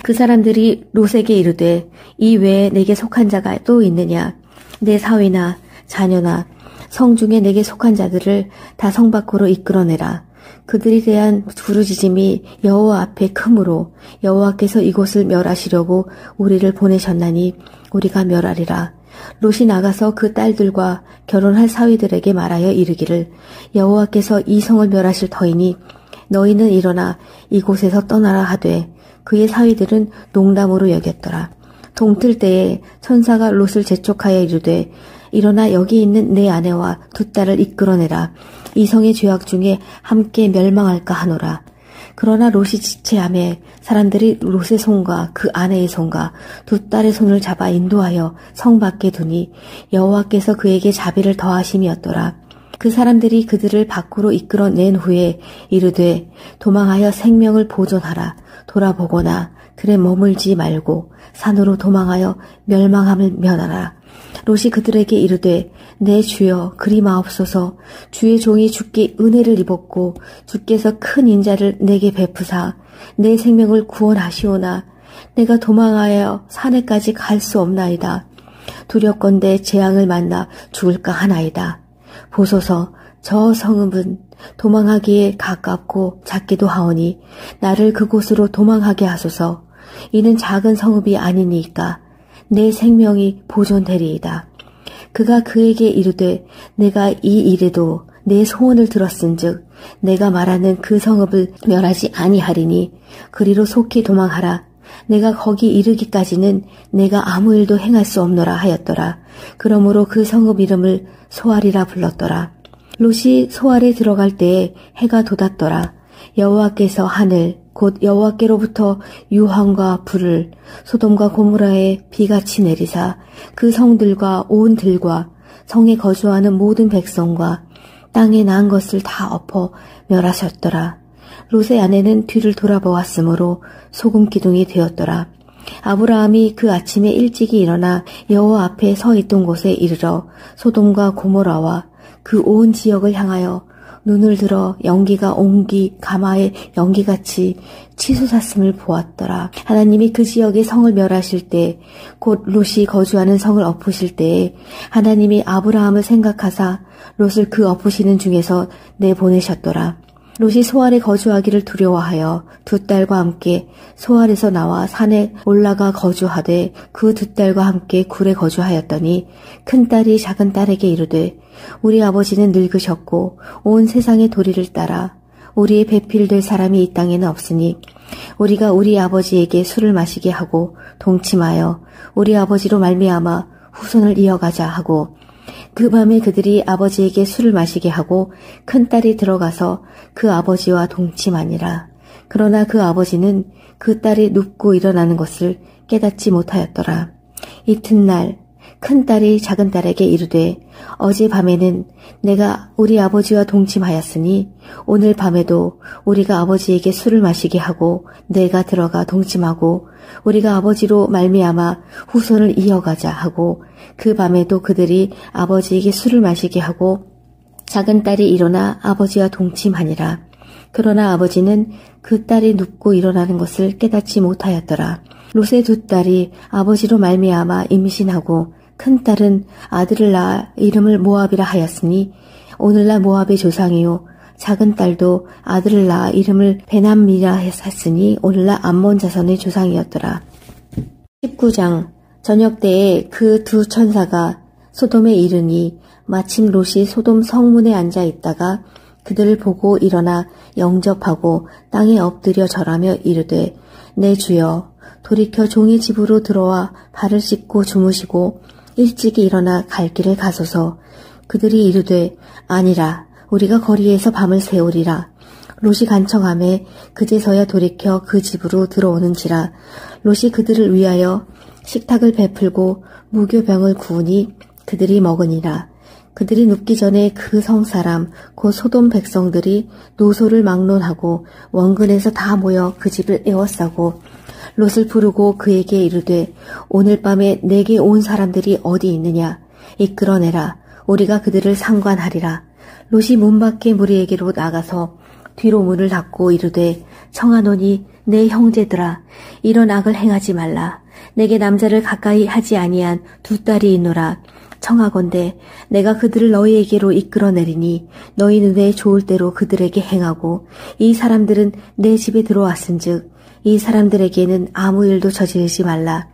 그 사람들이 롯에게 이르되 이 외에 내게 속한 자가 또 있느냐. 내 사위나 자녀나 성 중에 내게 속한 자들을 다 성 밖으로 이끌어내라. 그들에 대한 부르짖음이 여호와 앞에 크므로 여호와께서 이곳을 멸하시려고 우리를 보내셨나니 우리가 멸하리라. 롯이 나가서 그 딸들과 결혼할 사위들에게 말하여 이르기를 여호와께서 이 성을 멸하실 터이니 너희는 일어나 이곳에서 떠나라 하되 그의 사위들은 농담으로 여겼더라. 동틀 때에 천사가 롯을 재촉하여 이르되 일어나 여기 있는 내 아내와 두 딸을 이끌어내라. 이 성의 죄악 중에 함께 멸망할까 하노라. 그러나 롯이 지체하매 사람들이 롯의 손과 그 아내의 손과 두 딸의 손을 잡아 인도하여 성 밖에 두니 여호와께서 그에게 자비를 더하심이었더라. 그 사람들이 그들을 밖으로 이끌어낸 후에 이르되 도망하여 생명을 보존하라. 돌아보거나 그래 머물지 말고 산으로 도망하여 멸망함을 면하라. 롯이 그들에게 이르되 내 주여 그리 마옵소서. 주의 종이 주께 은혜를 입었고 주께서 큰 인자를 내게 베푸사 내 생명을 구원하시오나 내가 도망하여 산에까지 갈 수 없나이다. 두렵건대 재앙을 만나 죽을까 하나이다. 보소서 저 성읍은 도망하기에 가깝고 작기도 하오니 나를 그곳으로 도망하게 하소서. 이는 작은 성읍이 아니니까 내 생명이 보존되리이다. 그가 그에게 이르되 내가 이 일에도 내 소원을 들었은즉 내가 말하는 그 성읍을 멸하지 아니하리니 그리로 속히 도망하라. 내가 거기 이르기까지는 내가 아무 일도 행할 수 없노라 하였더라. 그러므로 그 성읍 이름을 소알이라 불렀더라. 롯이 소알에 들어갈 때에 해가 돋았더라. 여호와께서 하늘 곧 여호와께로부터 유황과 불을 소돔과 고모라에 비같이 내리사 그 성들과 온 들과 성에 거주하는 모든 백성과 땅에 난 것을 다 엎어 멸하셨더라. 롯의 아내는 뒤를 돌아보았으므로 소금 기둥이 되었더라. 아브라함이 그 아침에 일찍이 일어나 여호와 앞에 서 있던 곳에 이르러 소돔과 고모라와 그 온 지역을 향하여 눈을 들어 연기가 옹기 가마의 연기같이 치솟았음을 보았더라. 하나님이 그 지역의 성을 멸하실 때 곧 롯이 거주하는 성을 엎으실 때에 하나님이 아브라함을 생각하사 롯을 그 엎으시는 중에서 내보내셨더라. 롯이 소알에 거주하기를 두려워하여 두 딸과 함께 소알에서 나와 산에 올라가 거주하되 그 두 딸과 함께 굴에 거주하였더니 큰 딸이 작은 딸에게 이르되 우리 아버지는 늙으셨고 온 세상의 도리를 따라 우리의 배필될 사람이 이 땅에는 없으니 우리가 우리 아버지에게 술을 마시게 하고 동침하여 우리 아버지로 말미암아 후손을 이어가자 하고 그 밤에 그들이 아버지에게 술을 마시게 하고 큰딸이 들어가서 그 아버지와 동침하니라. 그러나 그 아버지는 그 딸이 눕고 일어나는 것을 깨닫지 못하였더라. 이튿날 큰딸이 작은딸에게 이르되 어젯밤에는 내가 우리 아버지와 동침하였으니 오늘 밤에도 우리가 아버지에게 술을 마시게 하고 내가 들어가 동침하고 우리가 아버지로 말미암아 후손을 이어가자 하고 그 밤에도 그들이 아버지에게 술을 마시게 하고 작은딸이 일어나 아버지와 동침하니라. 그러나 아버지는 그 딸이 눕고 일어나는 것을 깨닫지 못하였더라. 롯의 두 딸이 아버지로 말미암아 임신하고 큰딸은 아들을 낳아 이름을 모압이라 하였으니 오늘날 모압의 조상이요 작은딸도 아들을 낳아 이름을 베남미라 했으니 오늘날 암몬 자손의 조상이었더라. 19장. 저녁 때에 그 두 천사가 소돔에 이르니 마침 롯이 소돔 성문에 앉아 있다가 그들을 보고 일어나 영접하고 땅에 엎드려 절하며 이르되 내 주여 돌이켜 종의 집으로 들어와 발을 씻고 주무시고 일찍이 일어나 갈 길을 가소서. 그들이 이르되 아니라 우리가 거리에서 밤을 새우리라. 롯이 간청하매 그제서야 돌이켜 그 집으로 들어오는지라. 롯이 그들을 위하여 식탁을 베풀고 무교병을 구우니 그들이 먹으니라. 그들이 눕기 전에 그 성사람 곧 소돔 백성들이 노소를 막론하고 원근에서 다 모여 그 집을 에워싸고 롯을 부르고 그에게 이르되 오늘 밤에 내게 온 사람들이 어디 있느냐 이끌어내라. 우리가 그들을 상관하리라. 롯이 문 밖에 무리에게로 나가서 뒤로 문을 닫고 이르되 청하노니 내 형제들아 이런 악을 행하지 말라. 내게 남자를 가까이 하지 아니한 두 딸이 있노라. 청하건대 내가 그들을 너희에게로 이끌어내리니 너희 눈에 좋을 대로 그들에게 행하고 이 사람들은 내 집에 들어왔은즉 이 사람들에게는 아무 일도 저지르지 말라.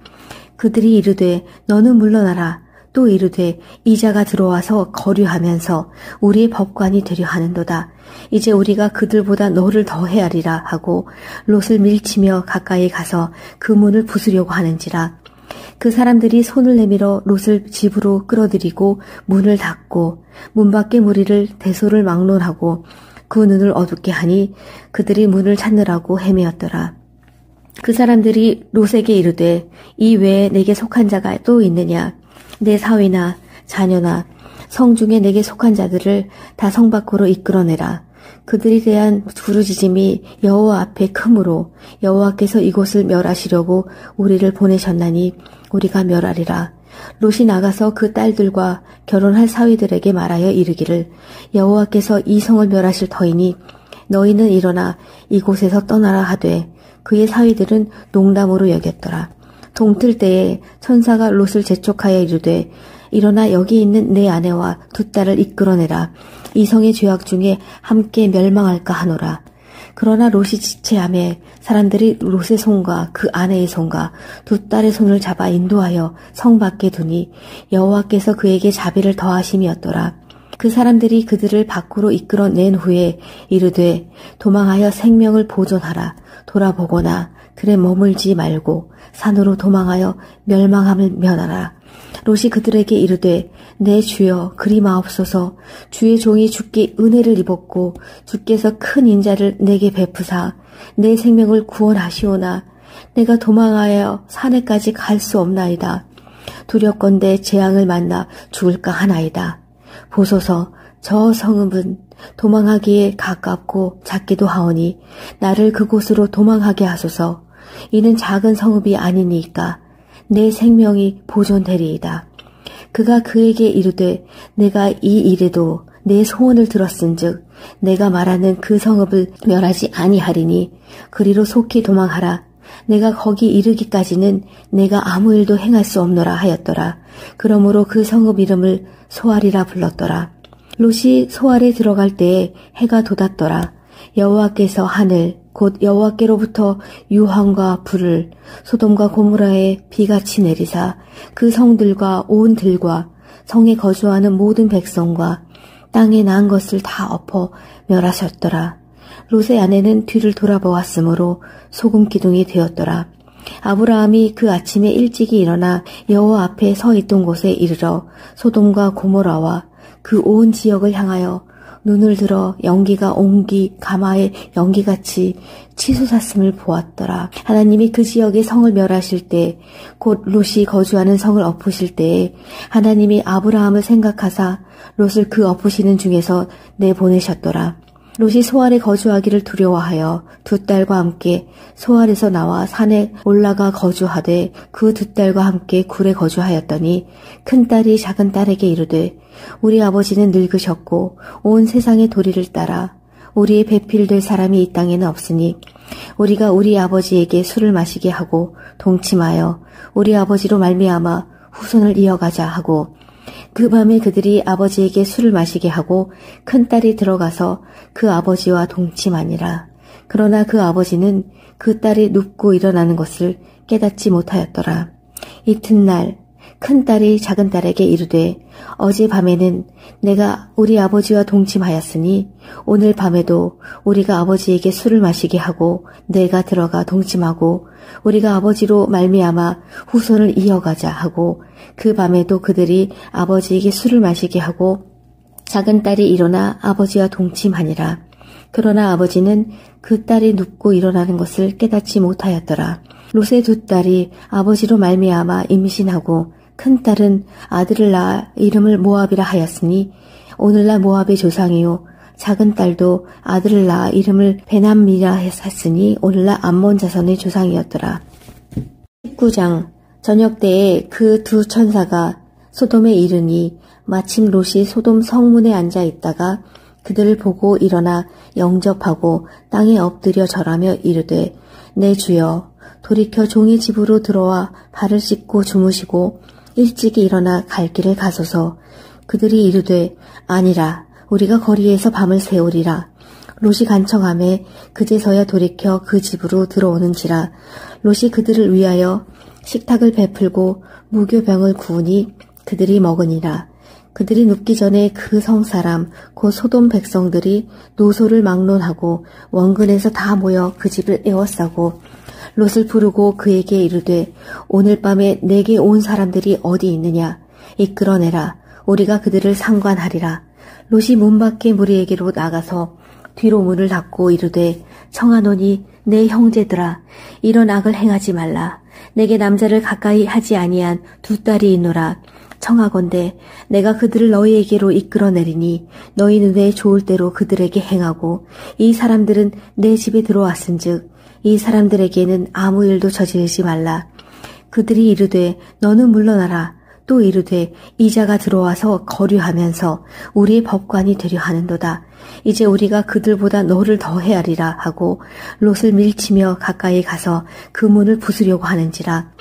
그들이 이르되 너는 물러나라. 또 이르되 이자가 들어와서 거류하면서 우리의 법관이 되려 하는도다. 이제 우리가 그들보다 너를 더 헤아리라 하고 롯을 밀치며 가까이 가서 그 문을 부수려고 하는지라. 그 사람들이 손을 내밀어 롯을 집으로 끌어들이고 문을 닫고 문 밖의 무리를 대소를 막론하고 그 눈을 어둡게 하니 그들이 문을 찾느라고 헤매었더라. 그 사람들이 롯에게 이르되 이 외에 내게 속한 자가 또 있느냐. 내 사위나 자녀나 성중에 내게 속한 자들을 다 성 밖으로 이끌어내라. 그들이 대한 부르짖음이 여호와 앞에 크므로 여호와께서 이곳을 멸하시려고 우리를 보내셨나니 우리가 멸하리라. 롯이 나가서 그 딸들과 결혼할 사위들에게 말하여 이르기를 여호와께서 이 성을 멸하실 터이니 너희는 일어나 이곳에서 떠나라 하되 그의 사위들은 농담으로 여겼더라. 동틀 때에 천사가 롯을 재촉하여 이르되 일어나 여기 있는 내 아내와 두 딸을 이끌어내라. 이 성의 죄악 중에 함께 멸망할까 하노라. 그러나 롯이 지체하매 사람들이 롯의 손과 그 아내의 손과 두 딸의 손을 잡아 인도하여 성 밖에 두니 여호와께서 그에게 자비를 더하심이었더라. 그 사람들이 그들을 밖으로 이끌어낸 후에 이르되 도망하여 생명을 보존하라. 돌아보거나 들에 머물지 말고 산으로 도망하여 멸망함을 면하라. 롯이 그들에게 이르되 내 주여 그리 마옵소서. 주의 종이 주께 은혜를 입었고 주께서 큰 인자를 내게 베푸사 내 생명을 구원하시오나 내가 도망하여 산에까지 갈 수 없나이다. 두렵건대 재앙을 만나 죽을까 하나이다. 보소서 저 성읍은 도망하기에 가깝고 작기도 하오니 나를 그곳으로 도망하게 하소서. 이는 작은 성읍이 아니니까 내 생명이 보존되리이다. 그가 그에게 이르되 내가 이 일에도 내 소원을 들었은즉 내가 말하는 그 성읍을 멸하지 아니하리니 그리로 속히 도망하라. 내가 거기 이르기까지는 내가 아무 일도 행할 수 없노라 하였더라. 그러므로 그 성읍 이름을 소알이라 불렀더라. 롯이 소알에 들어갈 때에 해가 돋았더라. 여호와께서 하늘 곧 여호와께로부터 유황과 불을 소돔과 고모라에 비같이 내리사 그 성들과 온 들과 성에 거주하는 모든 백성과 땅에 난 것을 다 엎어 멸하셨더라. 롯의 아내는 뒤를 돌아보았으므로 소금 기둥이 되었더라. 아브라함이 그 아침에 일찍이 일어나 여호와 앞에 서 있던 곳에 이르러 소돔과 고모라와 그 온 지역을 향하여 눈을 들어 연기가 옹기 가마의 연기같이 치솟았음을 보았더라. 하나님이 그 지역의 성을 멸하실 때, 곧 롯이 거주하는 성을 엎으실 때에 하나님이 아브라함을 생각하사 롯을 그 엎으시는 중에서 내보내셨더라. 롯이 소알에 거주하기를 두려워하여 두 딸과 함께 소알에서 나와 산에 올라가 거주하되 그 두 딸과 함께 굴에 거주하였더니 큰 딸이 작은 딸에게 이르되 우리 아버지는 늙으셨고 온 세상의 도리를 따라 우리의 배필될 사람이 이 땅에는 없으니 우리가 우리 아버지에게 술을 마시게 하고 동침하여 우리 아버지로 말미암아 후손을 이어가자 하고 그 밤에 그들이 아버지에게 술을 마시게 하고 큰딸이 들어가서 그 아버지와 동침하니라. 그러나 그 아버지는 그 딸이 눕고 일어나는 것을 깨닫지 못하였더라. 이튿날 큰딸이 작은딸에게 이르되 어젯밤에는 내가 우리 아버지와 동침하였으니 오늘 밤에도 우리가 아버지에게 술을 마시게 하고 내가 들어가 동침하고 우리가 아버지로 말미암아 후손을 이어가자 하고 그 밤에도 그들이 아버지에게 술을 마시게 하고 작은딸이 일어나 아버지와 동침하니라. 그러나 아버지는 그 딸이 눕고 일어나는 것을 깨닫지 못하였더라. 롯의 두 딸이 아버지로 말미암아 임신하고 큰딸은 아들을 낳아 이름을 모압이라 하였으니 오늘날 모압의 조상이요 작은 딸도 아들을 낳아 이름을 베남미라 했으니 오늘날 암몬 자손의 조상이었더라. 19장. 저녁 때에 그 두 천사가 소돔에 이르니 마침 롯이 소돔 성문에 앉아 있다가 그들을 보고 일어나 영접하고 땅에 엎드려 절하며 이르되 내 주여 돌이켜 종의 집으로 들어와 발을 씻고 주무시고 일찍이 일어나 갈 길을 가소서. 그들이 이르되 아니라 우리가 거리에서 밤을 새우리라. 롯이 간청하매 그제서야 돌이켜 그 집으로 들어오는지라. 롯이 그들을 위하여 식탁을 베풀고 무교병을 구우니 그들이 먹으니라. 그들이 눕기 전에 그 성사람 곧 소돔 백성들이 노소를 막론하고 원근에서 다 모여 그 집을 에워싸고 롯을 부르고 그에게 이르되 오늘 밤에 내게 온 사람들이 어디 있느냐 이끌어내라. 우리가 그들을 상관하리라. 롯이 문 밖에 무리에게로 나가서 뒤로 문을 닫고 이르되 청하노니 내 형제들아 이런 악을 행하지 말라. 내게 남자를 가까이 하지 아니한 두 딸이 있노라. 청하건대 내가 그들을 너희에게로 이끌어내리니 너희 눈에 좋을 대로 그들에게 행하고 이 사람들은 내 집에 들어왔은즉 이 사람들에게는 아무 일도 저지르지 말라. 그들이 이르되 너는 물러나라. 또 이르되 이자가 들어와서 거류하면서 우리의 법관이 되려 하는도다. 이제 우리가 그들보다 너를 더 헤아리라 하고 롯을 밀치며 가까이 가서 그 문을 부수려고 하는지라.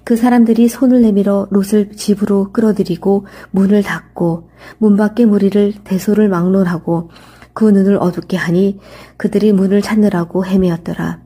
그 사람들이 손을 내밀어 롯을 집으로 끌어들이고 문을 닫고 문 밖의 무리를 대소를 막론하고 그 눈을 어둡게 하니 그들이 문을 찾느라고 헤매었더라.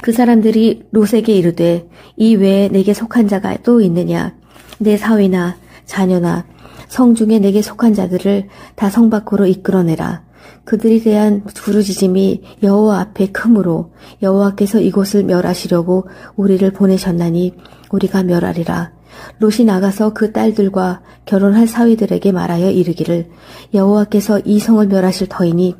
그 사람들이 롯에게 이르되 이 외에 내게 속한 자가 또 있느냐. 내 사위나 자녀나 성중에 내게 속한 자들을 다 성 밖으로 이끌어내라. 그들에 대한 부르짖음이 여호와 앞에 크므로 여호와께서 이곳을 멸하시려고 우리를 보내셨나니 우리가 멸하리라. 롯이 나가서 그 딸들과 결혼할 사위들에게 말하여 이르기를 여호와께서 이 성을 멸하실 터이니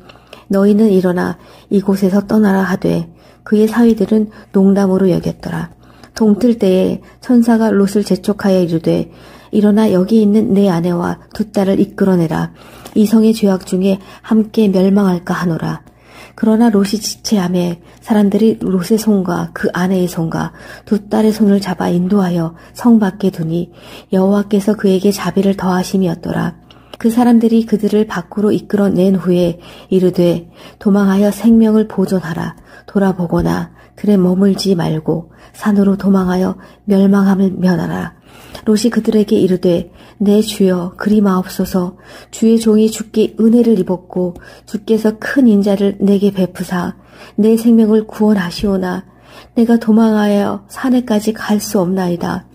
너희는 일어나 이곳에서 떠나라 하되 그의 사위들은 농담으로 여겼더라. 동틀 때에 천사가 롯을 재촉하여 이르되 일어나 여기 있는 내 아내와 두 딸을 이끌어내라. 이 성의 죄악 중에 함께 멸망할까 하노라. 그러나 롯이 지체하매 사람들이 롯의 손과 그 아내의 손과 두 딸의 손을 잡아 인도하여 성 밖에 두니 여호와께서 그에게 자비를 더하심이었더라. 그 사람들이 그들을 밖으로 이끌어낸 후에 이르되 도망하여 생명을 보존하라. 돌아보거나 들에 머물지 말고 산으로 도망하여 멸망함을 면하라. 롯이 그들에게 이르되 내 주여 그리 마옵소서. 주의 종이 주께 은혜를 입었고 주께서 큰 인자를 내게 베푸사 내 생명을 구원하시오나 내가 도망하여 산에까지 갈 수 없나이다.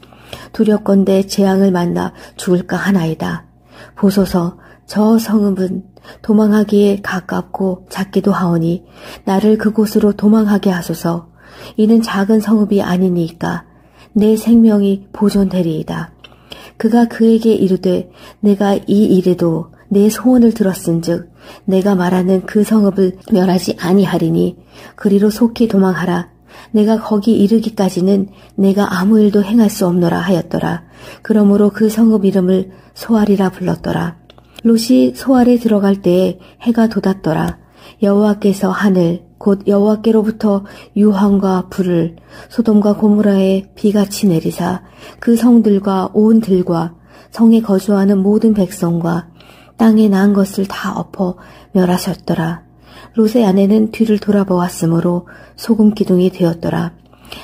두렵건대 재앙을 만나 죽을까 하나이다. 보소서 저 성읍은 도망하기에 가깝고 작기도 하오니 나를 그곳으로 도망하게 하소서. 이는 작은 성읍이 아니니까 내 생명이 보존되리이다. 그가 그에게 이르되 내가 이 일에도 내 소원을 들었은즉 내가 말하는 그 성읍을 멸하지 아니하리니 그리로 속히 도망하라. 내가 거기 이르기까지는 내가 아무 일도 행할 수 없노라 하였더라. 그러므로 그 성읍 이름을 소알이라 불렀더라. 롯이 소알에 들어갈 때에 해가 돋았더라. 여호와께서 하늘 곧 여호와께로부터 유황과 불을 소돔과 고모라에 비같이 내리사 그 성들과 온 들과 성에 거주하는 모든 백성과 땅에 난 것을 다 엎어 멸하셨더라. 롯의 아내는 뒤를 돌아보았으므로 소금 기둥이 되었더라.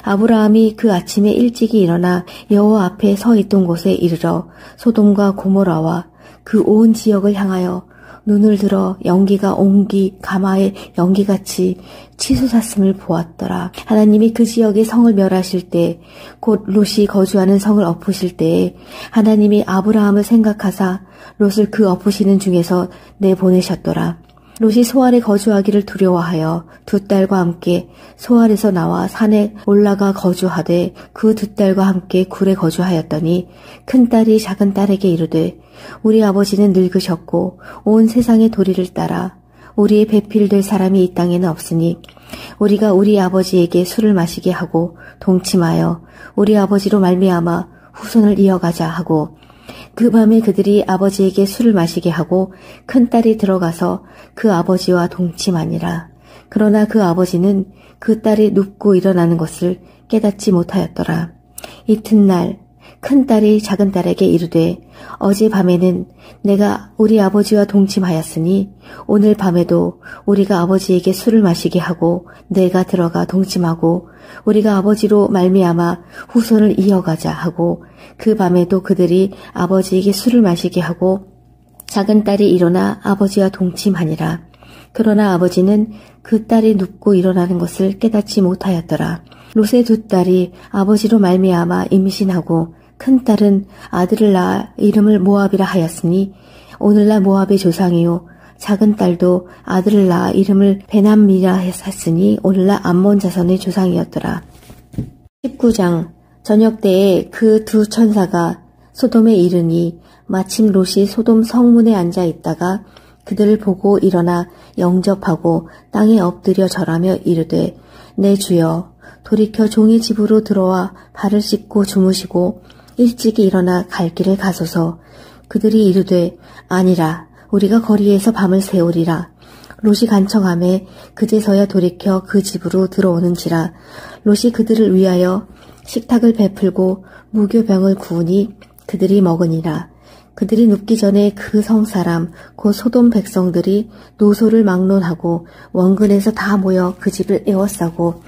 아브라함이 그 아침에 일찍이 일어나 여호와 앞에 서 있던 곳에 이르러 소돔과 고모라와 그 온 지역을 향하여 눈을 들어 연기가 옹기 가마의 연기같이 치솟았음을 보았더라. 하나님이 그 지역의 성을 멸하실 때 곧 롯이 거주하는 성을 엎으실 때에 하나님이 아브라함을 생각하사 롯을 그 엎으시는 중에서 내보내셨더라. 롯이 소알에 거주하기를 두려워하여 두 딸과 함께 소알에서 나와 산에 올라가 거주하되 그 두 딸과 함께 굴에 거주하였더니 큰 딸이 작은 딸에게 이르되 우리 아버지는 늙으셨고 온 세상의 도리를 따라 우리의 배필될 사람이 이 땅에는 없으니 우리가 우리 아버지에게 술을 마시게 하고 동침하여 우리 아버지로 말미암아 후손을 이어가자 하고 그 밤에 그들이 아버지에게 술을 마시게 하고 큰딸이 들어가서 그 아버지와 동침하니라. 그러나 그 아버지는 그 딸이 눕고 일어나는 것을 깨닫지 못하였더라. 이튿날 큰딸이 작은딸에게 이르되 어젯밤에는 내가 우리 아버지와 동침하였으니 오늘 밤에도 우리가 아버지에게 술을 마시게 하고 내가 들어가 동침하고 우리가 아버지로 말미암아 후손을 이어가자 하고 그 밤에도 그들이 아버지에게 술을 마시게 하고 작은딸이 일어나 아버지와 동침하니라. 그러나 아버지는 그 딸이 눕고 일어나는 것을 깨닫지 못하였더라. 롯의 두 딸이 아버지로 말미암아 임신하고 큰딸은 아들을 낳아 이름을 모압이라 하였으니 오늘날 모압의 조상이요 작은딸도 아들을 낳아 이름을 베남미라 했으니 오늘날 암몬 자손의 조상이었더라. 19장 저녁 때에 그 두 천사가 소돔에 이르니 마침 롯이 소돔 성문에 앉아 있다가 그들을 보고 일어나 영접하고 땅에 엎드려 절하며 이르되 내 주여 돌이켜 종의 집으로 들어와 발을 씻고 주무시고 일찍이 일어나 갈 길을 가소서. 그들이 이르되 아니라 우리가 거리에서 밤을 새우리라. 롯이 간청하매 그제서야 돌이켜 그 집으로 들어오는지라. 롯이 그들을 위하여 식탁을 베풀고 무교병을 구우니 그들이 먹으니라. 그들이 눕기 전에 그 성사람 곧 소돔 백성들이 노소를 막론하고 원근에서 다 모여 그 집을 에워싸고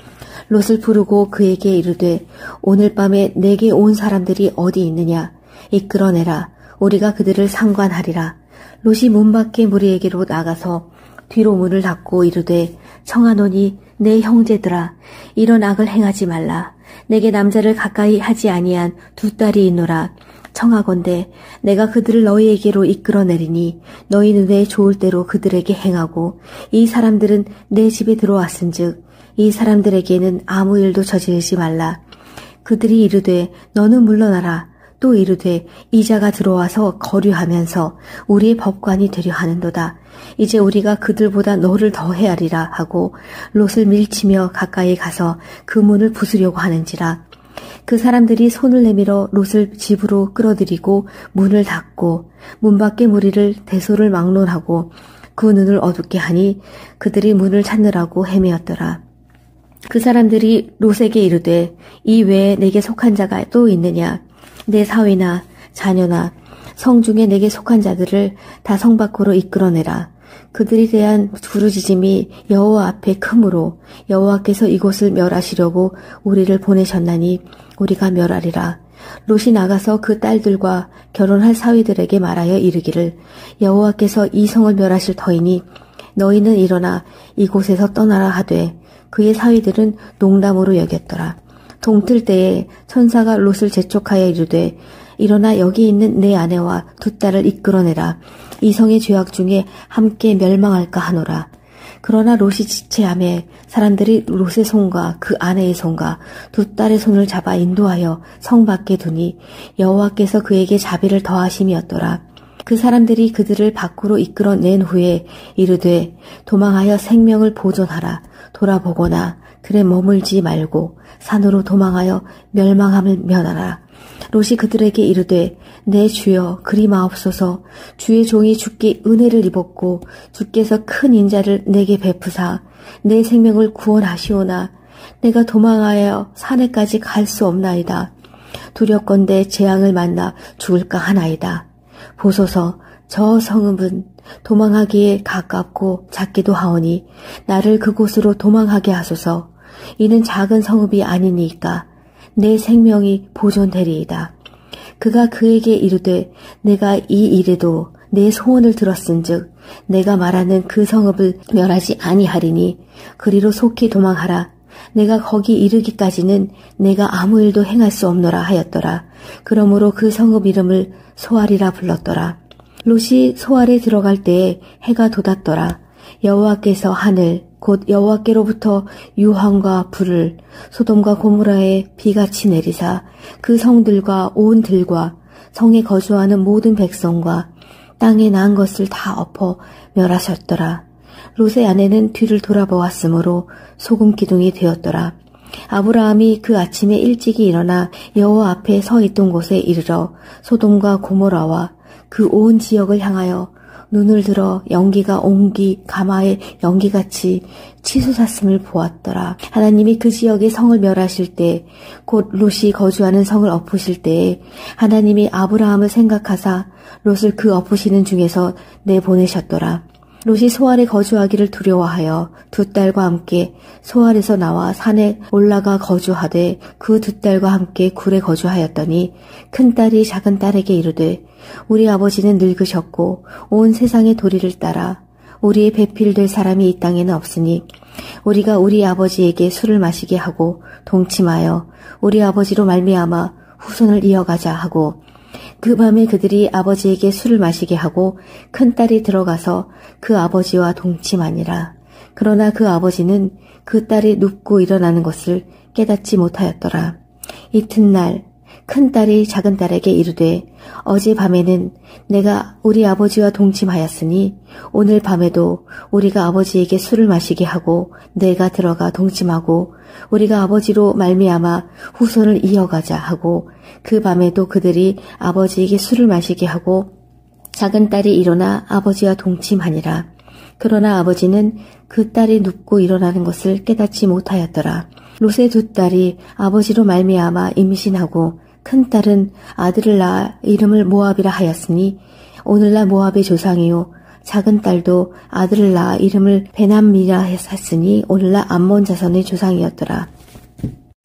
롯을 부르고 그에게 이르되 오늘 밤에 내게 온 사람들이 어디 있느냐 이끌어내라. 우리가 그들을 상관하리라. 롯이 문 밖에 무리에게로 나가서 뒤로 문을 닫고 이르되 청하노니 내 형제들아 이런 악을 행하지 말라. 내게 남자를 가까이 하지 아니한 두 딸이 있노라. 청하건대 내가 그들을 너희에게로 이끌어내리니 너희 눈에 좋을 대로 그들에게 행하고 이 사람들은 내 집에 들어왔은즉 이 사람들에게는 아무 일도 저지르지 말라. 그들이 이르되 너는 물러나라. 또 이르되 이자가 들어와서 거류하면서 우리의 법관이 되려 하는도다. 이제 우리가 그들보다 너를 더 헤아리라 하고 롯을 밀치며 가까이 가서 그 문을 부수려고 하는지라. 그 사람들이 손을 내밀어 롯을 집으로 끌어들이고 문을 닫고 문 밖의 무리를 대소를 막론하고 그 눈을 어둡게 하니 그들이 문을 찾느라고 헤매었더라. 그 사람들이 롯에게 이르되 이 외에 내게 속한 자가 또 있느냐. 내 사위나 자녀나 성 중에 내게 속한 자들을 다 성 밖으로 이끌어내라. 그들에 대한 부르짖음이 여호와 앞에 크므로 여호와께서 이곳을 멸하시려고 우리를 보내셨나니 우리가 멸하리라. 롯이 나가서 그 딸들과 결혼할 사위들에게 말하여 이르기를 여호와께서 이 성을 멸하실 터이니 너희는 일어나 이곳에서 떠나라 하되 그의 사위들은 농담으로 여겼더라. 동틀 때에 천사가 롯을 재촉하여 이르되 일어나 여기 있는 내 아내와 두 딸을 이끌어내라. 이 성의 죄악 중에 함께 멸망할까 하노라. 그러나 롯이 지체하매 사람들이 롯의 손과 그 아내의 손과 두 딸의 손을 잡아 인도하여 성 밖에 두니 여호와께서 그에게 자비를 더하심이었더라. 그 사람들이 그들을 밖으로 이끌어낸 후에 이르되 도망하여 생명을 보존하라. 돌아보거나 들에 머물지 말고 산으로 도망하여 멸망함을 면하라. 롯이 그들에게 이르되 내 주여 그리 마옵소서. 주의 종이 주께 은혜를 입었고 주께서 큰 인자를 내게 베푸사 내 생명을 구원하시오나 내가 도망하여 산에까지 갈 수 없나이다. 두렵건대 재앙을 만나 죽을까 하나이다. 보소서 저 성읍은 도망하기에 가깝고 작기도 하오니 나를 그곳으로 도망하게 하소서. 이는 작은 성읍이 아니니까 내 생명이 보존되리이다. 그가 그에게 이르되 내가 이 일에도 내 소원을 들었은즉 내가 말하는 그 성읍을 멸하지 아니하리니 그리로 속히 도망하라. 내가 거기 이르기까지는 내가 아무 일도 행할 수 없노라 하였더라. 그러므로 그 성읍 이름을 소알이라 불렀더라. 롯이 소알에 들어갈 때에 해가 돋았더라. 여호와께서 하늘 곧 여호와께로부터 유황과 불을 소돔과 고모라에 비같이 내리사 그 성들과 온 들과 성에 거주하는 모든 백성과 땅에 난 것을 다 엎어 멸하셨더라. 롯의 아내는 뒤를 돌아보았으므로 소금 기둥이 되었더라. 아브라함이 그 아침에 일찍이 일어나 여호와 앞에 서 있던 곳에 이르러 소돔과 고모라와 그 온 지역을 향하여 눈을 들어 연기가 옹기 가마의 연기같이 치솟았음을 보았더라. 하나님이 그 지역의 성을 멸하실 때 곧 롯이 거주하는 성을 엎으실 때에 하나님이 아브라함을 생각하사 롯을 그 엎으시는 중에서 내보내셨더라. 롯이 소알에 거주하기를 두려워하여 두 딸과 함께 소알에서 나와 산에 올라가 거주하되 그 두 딸과 함께 굴에 거주하였더니 큰 딸이 작은 딸에게 이르되 우리 아버지는 늙으셨고 온 세상의 도리를 따라 우리의 배필될 사람이 이 땅에는 없으니 우리가 우리 아버지에게 술을 마시게 하고 동침하여 우리 아버지로 말미암아 후손을 이어가자 하고 그 밤에 그들이 아버지에게 술을 마시게 하고 큰딸이 들어가서 그 아버지와 동침하니라. 그러나 그 아버지는 그 딸이 눕고 일어나는 것을 깨닫지 못하였더라. 이튿날 큰딸이 작은딸에게 이르되 어젯밤에는 내가 우리 아버지와 동침하였으니 오늘 밤에도 우리가 아버지에게 술을 마시게 하고 내가 들어가 동침하고 우리가 아버지로 말미암아 후손을 이어가자 하고 그 밤에도 그들이 아버지에게 술을 마시게 하고 작은딸이 일어나 아버지와 동침하니라. 그러나 아버지는 그 딸이 눕고 일어나는 것을 깨닫지 못하였더라. 롯의 두 딸이 아버지로 말미암아 임신하고 큰 딸은 아들을 낳아 이름을 모압이라 하였으니 오늘날 모압의 조상이요 작은 딸도 아들을 낳아 이름을 베남미라 했으니 오늘날 암몬 자손의 조상이었더라.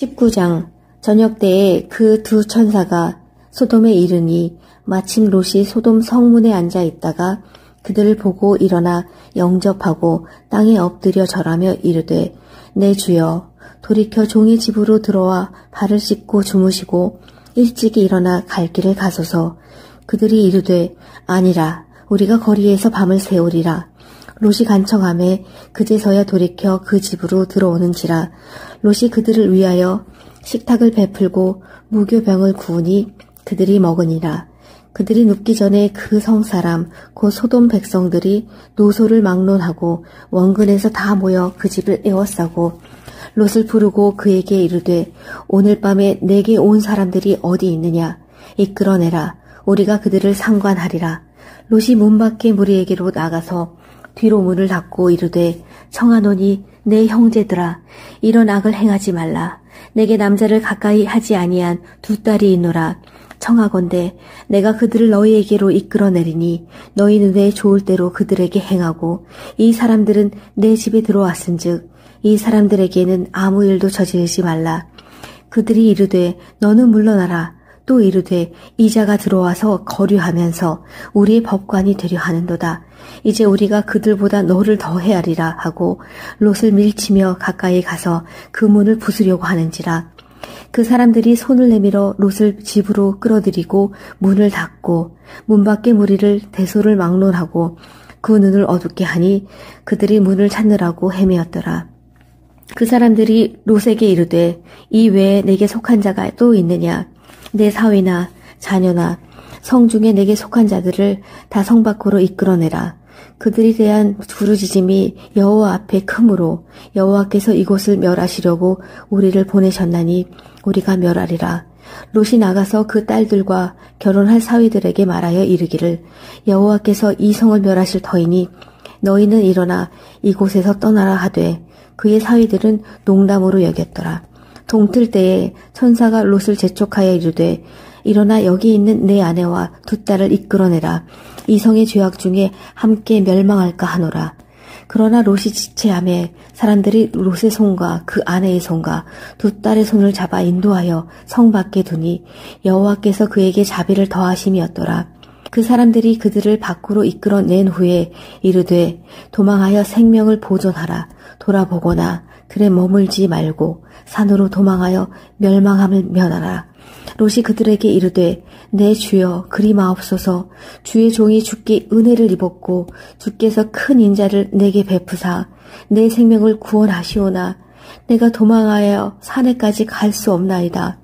19장. 저녁 때에 그 두 천사가 소돔에 이르니 마침 롯이 소돔 성문에 앉아 있다가 그들을 보고 일어나 영접하고 땅에 엎드려 절하며 이르되 내 주여 돌이켜 종의 집으로 들어와 발을 씻고 주무시고 일찍이 일어나 갈 길을 가소서. 그들이 이르되 아니라 우리가 거리에서 밤을 새우리라. 롯이 간청하매 그제서야 돌이켜 그 집으로 들어오는지라. 롯이 그들을 위하여 식탁을 베풀고 무교병을 구우니 그들이 먹으니라. 그들이 눕기 전에 그 성사람 곧 소돔 백성들이 노소를 막론하고 원근에서 다 모여 그 집을 에워싸고 롯을 부르고 그에게 이르되 오늘 밤에 내게 온 사람들이 어디 있느냐 이끌어내라. 우리가 그들을 상관하리라. 롯이 문 밖에 무리에게로 나가서 뒤로 문을 닫고 이르되 청하노니 내 형제들아 이런 악을 행하지 말라. 내게 남자를 가까이 하지 아니한 두 딸이 있노라. 청하건대 내가 그들을 너희에게로 이끌어내리니 너희 눈에 좋을 대로 그들에게 행하고 이 사람들은 내 집에 들어왔은즉 이 사람들에게는 아무 일도 저지르지 말라. 그들이 이르되 너는 물러나라. 또 이르되 이자가 들어와서 거류하면서 우리의 법관이 되려 하는도다. 이제 우리가 그들보다 너를 더 헤아리라 하고 롯을 밀치며 가까이 가서 그 문을 부수려고 하는지라. 그 사람들이 손을 내밀어 롯을 집으로 끌어들이고 문을 닫고 문 밖의 무리를 대소를 막론하고 그 눈을 어둡게 하니 그들이 문을 찾느라고 헤매었더라. 그 사람들이 롯에게 이르되 이 외에 내게 속한 자가 또 있느냐. 내 사위나 자녀나 성중에 내게 속한 자들을 다 성 밖으로 이끌어내라. 그들이 대한 부르짖음이 여호와 앞에 크므로 여호와께서 이곳을 멸하시려고 우리를 보내셨나니 우리가 멸하리라. 롯이 나가서 그 딸들과 결혼할 사위들에게 말하여 이르기를 여호와께서 이 성을 멸하실 터이니 너희는 일어나 이곳에서 떠나라 하되 그의 사위들은 농담으로 여겼더라. 동틀 때에 천사가 롯을 재촉하여 이르되 일어나 여기 있는 내 아내와 두 딸을 이끌어내라. 이 성의 죄악 중에 함께 멸망할까 하노라. 그러나 롯이 지체하매 사람들이 롯의 손과 그 아내의 손과 두 딸의 손을 잡아 인도하여 성 밖에 두니 여호와께서 그에게 자비를 더하심이었더라. 그 사람들이 그들을 밖으로 이끌어낸 후에 이르되 도망하여 생명을 보존하라. 돌아보거나 들에 머물지 말고 산으로 도망하여 멸망함을 면하라. 롯이 그들에게 이르되 내 주여 그리 마옵소서. 주의 종이 주께 은혜를 입었고 주께서 큰 인자를 내게 베푸사 내 생명을 구원하시오나 내가 도망하여 산에까지 갈 수 없나이다.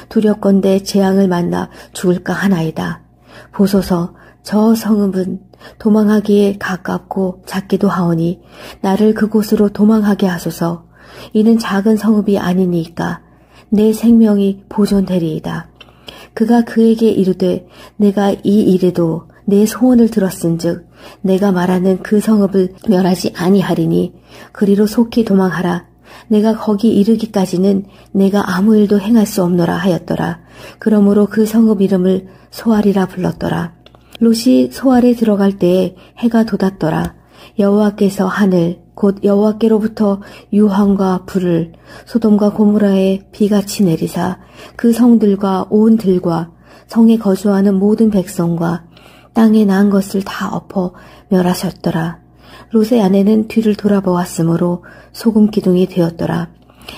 두렵건대 재앙을 만나 죽을까 하나이다. 보소서 저 성읍은 도망하기에 가깝고 작기도 하오니 나를 그곳으로 도망하게 하소서. 이는 작은 성읍이 아니니까 내 생명이 보존되리이다. 그가 그에게 이르되 내가 이 일에도 내 소원을 들었은즉 내가 말하는 그 성읍을 멸하지 아니하리니 그리로 속히 도망하라. 내가 거기 이르기까지는 내가 아무 일도 행할 수 없노라 하였더라. 그러므로 그 성읍 이름을 소알이라 불렀더라. 롯이 소알에 들어갈 때에 해가 돋았더라. 여호와께서 하늘 곧 여호와께로부터 유황과 불을 소돔과 고모라에 비같이 내리사 그 성들과 온 들과 성에 거주하는 모든 백성과 땅에 난 것을 다 엎어 멸하셨더라. 롯의 아내는 뒤를 돌아보았으므로 소금 기둥이 되었더라.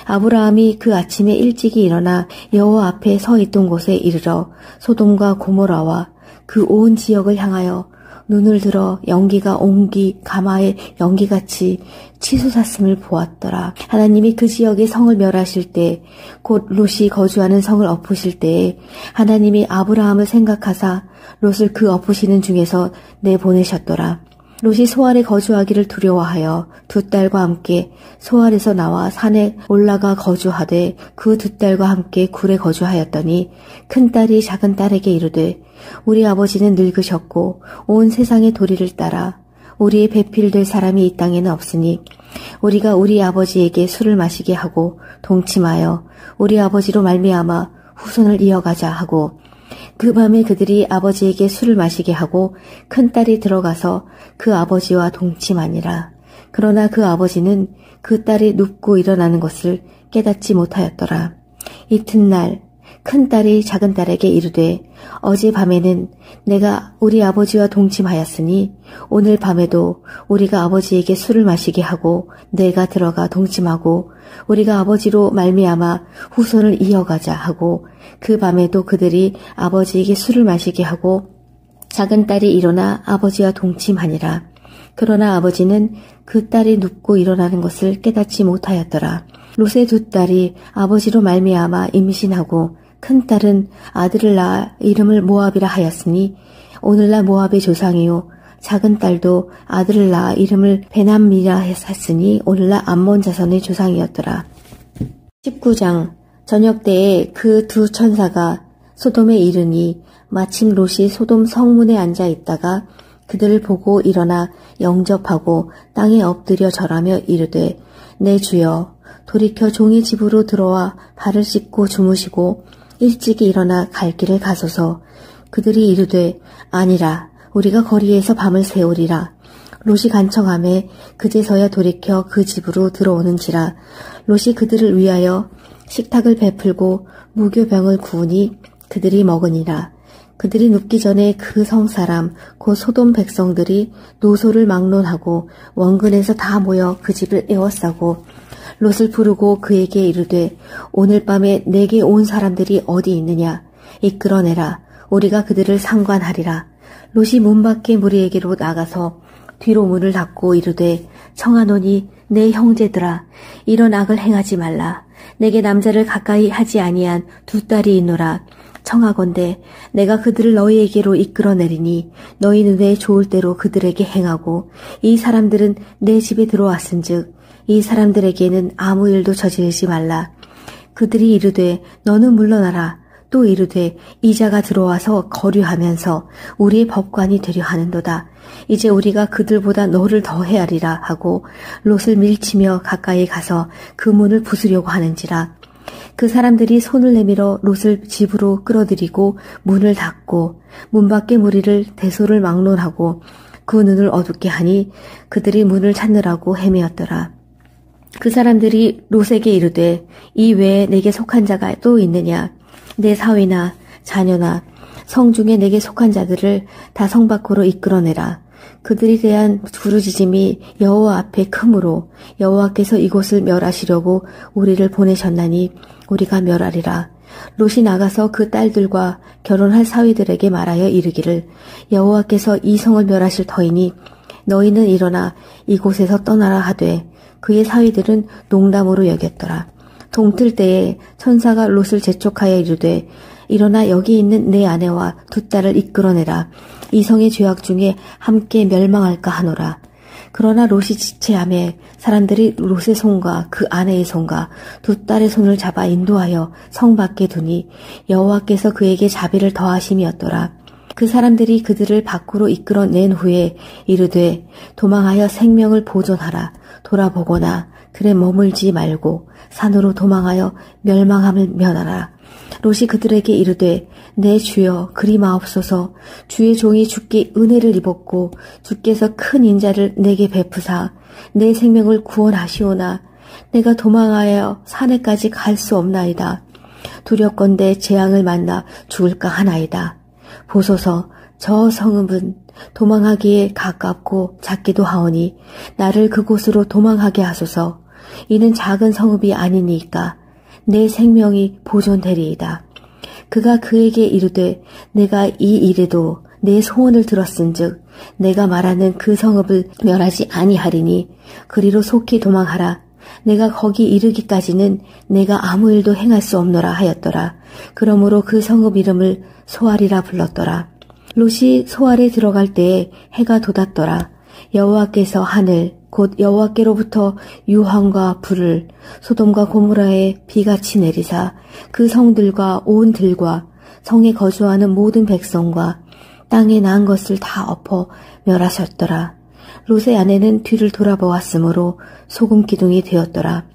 아브라함이 그 아침에 일찍이 일어나 여호와 앞에 서 있던 곳에 이르러 소돔과 고모라와 그 온 지역을 향하여 눈을 들어 연기가 옹기 가마의 연기같이 치솟았음을 보았더라. 하나님이 그 지역의 성을 멸하실 때 곧 롯이 거주하는 성을 엎으실 때에 하나님이 아브라함을 생각하사 롯을 그 엎으시는 중에서 내보내셨더라. 롯이 소알에 거주하기를 두려워하여 두 딸과 함께 소알에서 나와 산에 올라가 거주하되 그 두 딸과 함께 굴에 거주하였더니 큰 딸이 작은 딸에게 이르되 우리 아버지는 늙으셨고 온 세상의 도리를 따라 우리의 배필될 사람이 이 땅에는 없으니 우리가 우리 아버지에게 술을 마시게 하고 동침하여 우리 아버지로 말미암아 후손을 이어가자 하고 그 밤에 그들이 아버지에게 술을 마시게 하고 큰딸이 들어가서 그 아버지와 동침하니라. 그러나 그 아버지는 그 딸이 눕고 일어나는 것을 깨닫지 못하였더라. 이튿날 큰딸이 작은딸에게 이르되 어젯밤에는 내가 우리 아버지와 동침하였으니 오늘 밤에도 우리가 아버지에게 술을 마시게 하고 내가 들어가 동침하고 우리가 아버지로 말미암아 후손을 이어가자 하고 그 밤에도 그들이 아버지에게 술을 마시게 하고 작은딸이 일어나 아버지와 동침하니라. 그러나 아버지는 그 딸이 눕고 일어나는 것을 깨닫지 못하였더라. 롯의 두 딸이 아버지로 말미암아 임신하고 큰딸은 아들을 낳아 이름을 모압이라 하였으니 오늘날 모압의 조상이요 작은딸도 아들을 낳아 이름을 베남미라 했으니 오늘날 암몬 자손의 조상이었더라. 19장 저녁 때에 그 두 천사가 소돔에 이르니 마침 롯이 소돔 성문에 앉아 있다가 그들을 보고 일어나 영접하고 땅에 엎드려 절하며 이르되 내 주여 돌이켜 종의 집으로 들어와 발을 씻고 주무시고 일찍이 일어나 갈 길을 가소서. 그들이 이르되 아니라 우리가 거리에서 밤을 새우리라. 롯이 간청하매 그제서야 돌이켜 그 집으로 들어오는지라. 롯이 그들을 위하여 식탁을 베풀고 무교병을 구우니 그들이 먹으니라. 그들이 눕기 전에 그 성사람 곧 소돔 백성들이 노소를 막론하고 원근에서 다 모여 그 집을 에워싸고 롯을 부르고 그에게 이르되 오늘 밤에 내게 온 사람들이 어디 있느냐 이끌어내라. 우리가 그들을 상관하리라. 롯이 문 밖에 무리에게로 나가서 뒤로 문을 닫고 이르되 청하노니 내 형제들아 이런 악을 행하지 말라. 내게 남자를 가까이 하지 아니한 두 딸이 있노라. 청하건대 내가 그들을 너희에게로 이끌어내리니 너희 눈에 좋을 대로 그들에게 행하고 이 사람들은 내 집에 들어왔은즉 이 사람들에게는 아무 일도 저지르지 말라. 그들이 이르되 너는 물러나라. 또 이르되 이자가 들어와서 거류하면서 우리의 법관이 되려 하는도다. 이제 우리가 그들보다 너를 더 헤아리라 하고 롯을 밀치며 가까이 가서 그 문을 부수려고 하는지라. 그 사람들이 손을 내밀어 롯을 집으로 끌어들이고 문을 닫고 문 밖의 무리를 대소를 막론하고 그 눈을 어둡게 하니 그들이 문을 찾느라고 헤매었더라. 그 사람들이 롯에게 이르되 이 외에 내게 속한 자가 또 있느냐. 내 사위나 자녀나 성중에 내게 속한 자들을 다 성 밖으로 이끌어내라. 그들이 대한 부르짖음이 여호와 앞에 크므로 여호와께서 이곳을 멸하시려고 우리를 보내셨나니 우리가 멸하리라. 롯이 나가서 그 딸들과 결혼할 사위들에게 말하여 이르기를 여호와께서 이 성을 멸하실 터이니 너희는 일어나 이곳에서 떠나라 하되 그의 사위들은 농담으로 여겼더라. 동틀 때에 천사가 롯을 재촉하여 이르되 일어나 여기 있는 내 아내와 두 딸을 이끌어내라. 이 성의 죄악 중에 함께 멸망할까 하노라. 그러나 롯이 지체하매 사람들이 롯의 손과 그 아내의 손과 두 딸의 손을 잡아 인도하여 성 밖에 두니 여호와께서 그에게 자비를 더하심이었더라. 그 사람들이 그들을 밖으로 이끌어낸 후에 이르되 도망하여 생명을 보존하라. 돌아보거나 들에 머물지 말고 산으로 도망하여 멸망함을 면하라. 롯이 그들에게 이르되 내 주여 그리 마옵소서. 주의 종이 주께 은혜를 입었고 주께서 큰 인자를 내게 베푸사 내 생명을 구원하시오나 내가 도망하여 산에까지 갈 수 없나이다. 두렵건대 재앙을 만나 죽을까 하나이다. 보소서 저 성읍은 도망하기에 가깝고 작기도 하오니 나를 그곳으로 도망하게 하소서. 이는 작은 성읍이 아니니까 내 생명이 보존되리이다. 그가 그에게 이르되 내가 이 일에도 내 소원을 들었은즉 내가 말하는 그 성읍을 멸하지 아니하리니 그리로 속히 도망하라. 내가 거기 이르기까지는 내가 아무 일도 행할 수 없노라 하였더라. 그러므로 그 성읍 이름을 소알이라 불렀더라. 롯이 소알에 들어갈 때에 해가 돋았더라. 여호와께서 하늘 곧 여호와께로부터 유황과 불을 소돔과 고모라에 비같이 내리사 그 성들과 온 들과 성에 거주하는 모든 백성과 땅에 난 것을 다 엎어 멸하셨더라. 롯의 아내는 뒤를 돌아보았으므로 소금 기둥이 되었더라.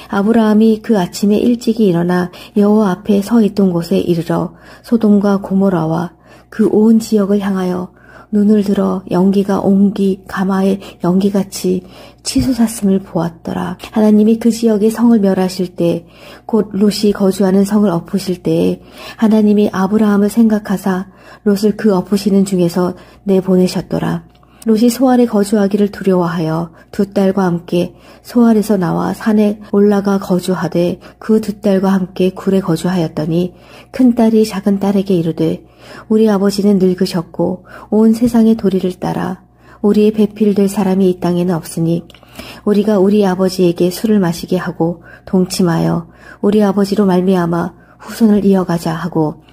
아브라함이 그 아침에 일찍이 일어나 여호와 앞에 서 있던 곳에 이르러 소돔과 고모라와 그 온 지역을 향하여 눈을 들어 연기가 옹기 가마의 연기같이 치솟았음을 보았더라. 하나님이 그 지역의 성을 멸하실 때 곧 롯이 거주하는 성을 엎으실 때에 하나님이 아브라함을 생각하사 롯을 그 엎으시는 중에서 내보내셨더라. 롯이 소알에 거주하기를 두려워하여 두 딸과 함께 소알에서 나와 산에 올라가 거주하되 그 두 딸과 함께 굴에 거주하였더니 큰 딸이 작은 딸에게 이르되 우리 아버지는 늙으셨고 온 세상의 도리를 따라 우리의 배필될 사람이 이 땅에는 없으니 우리가 우리 아버지에게 술을 마시게 하고 동침하여 우리 아버지로 말미암아 후손을 이어가자 하고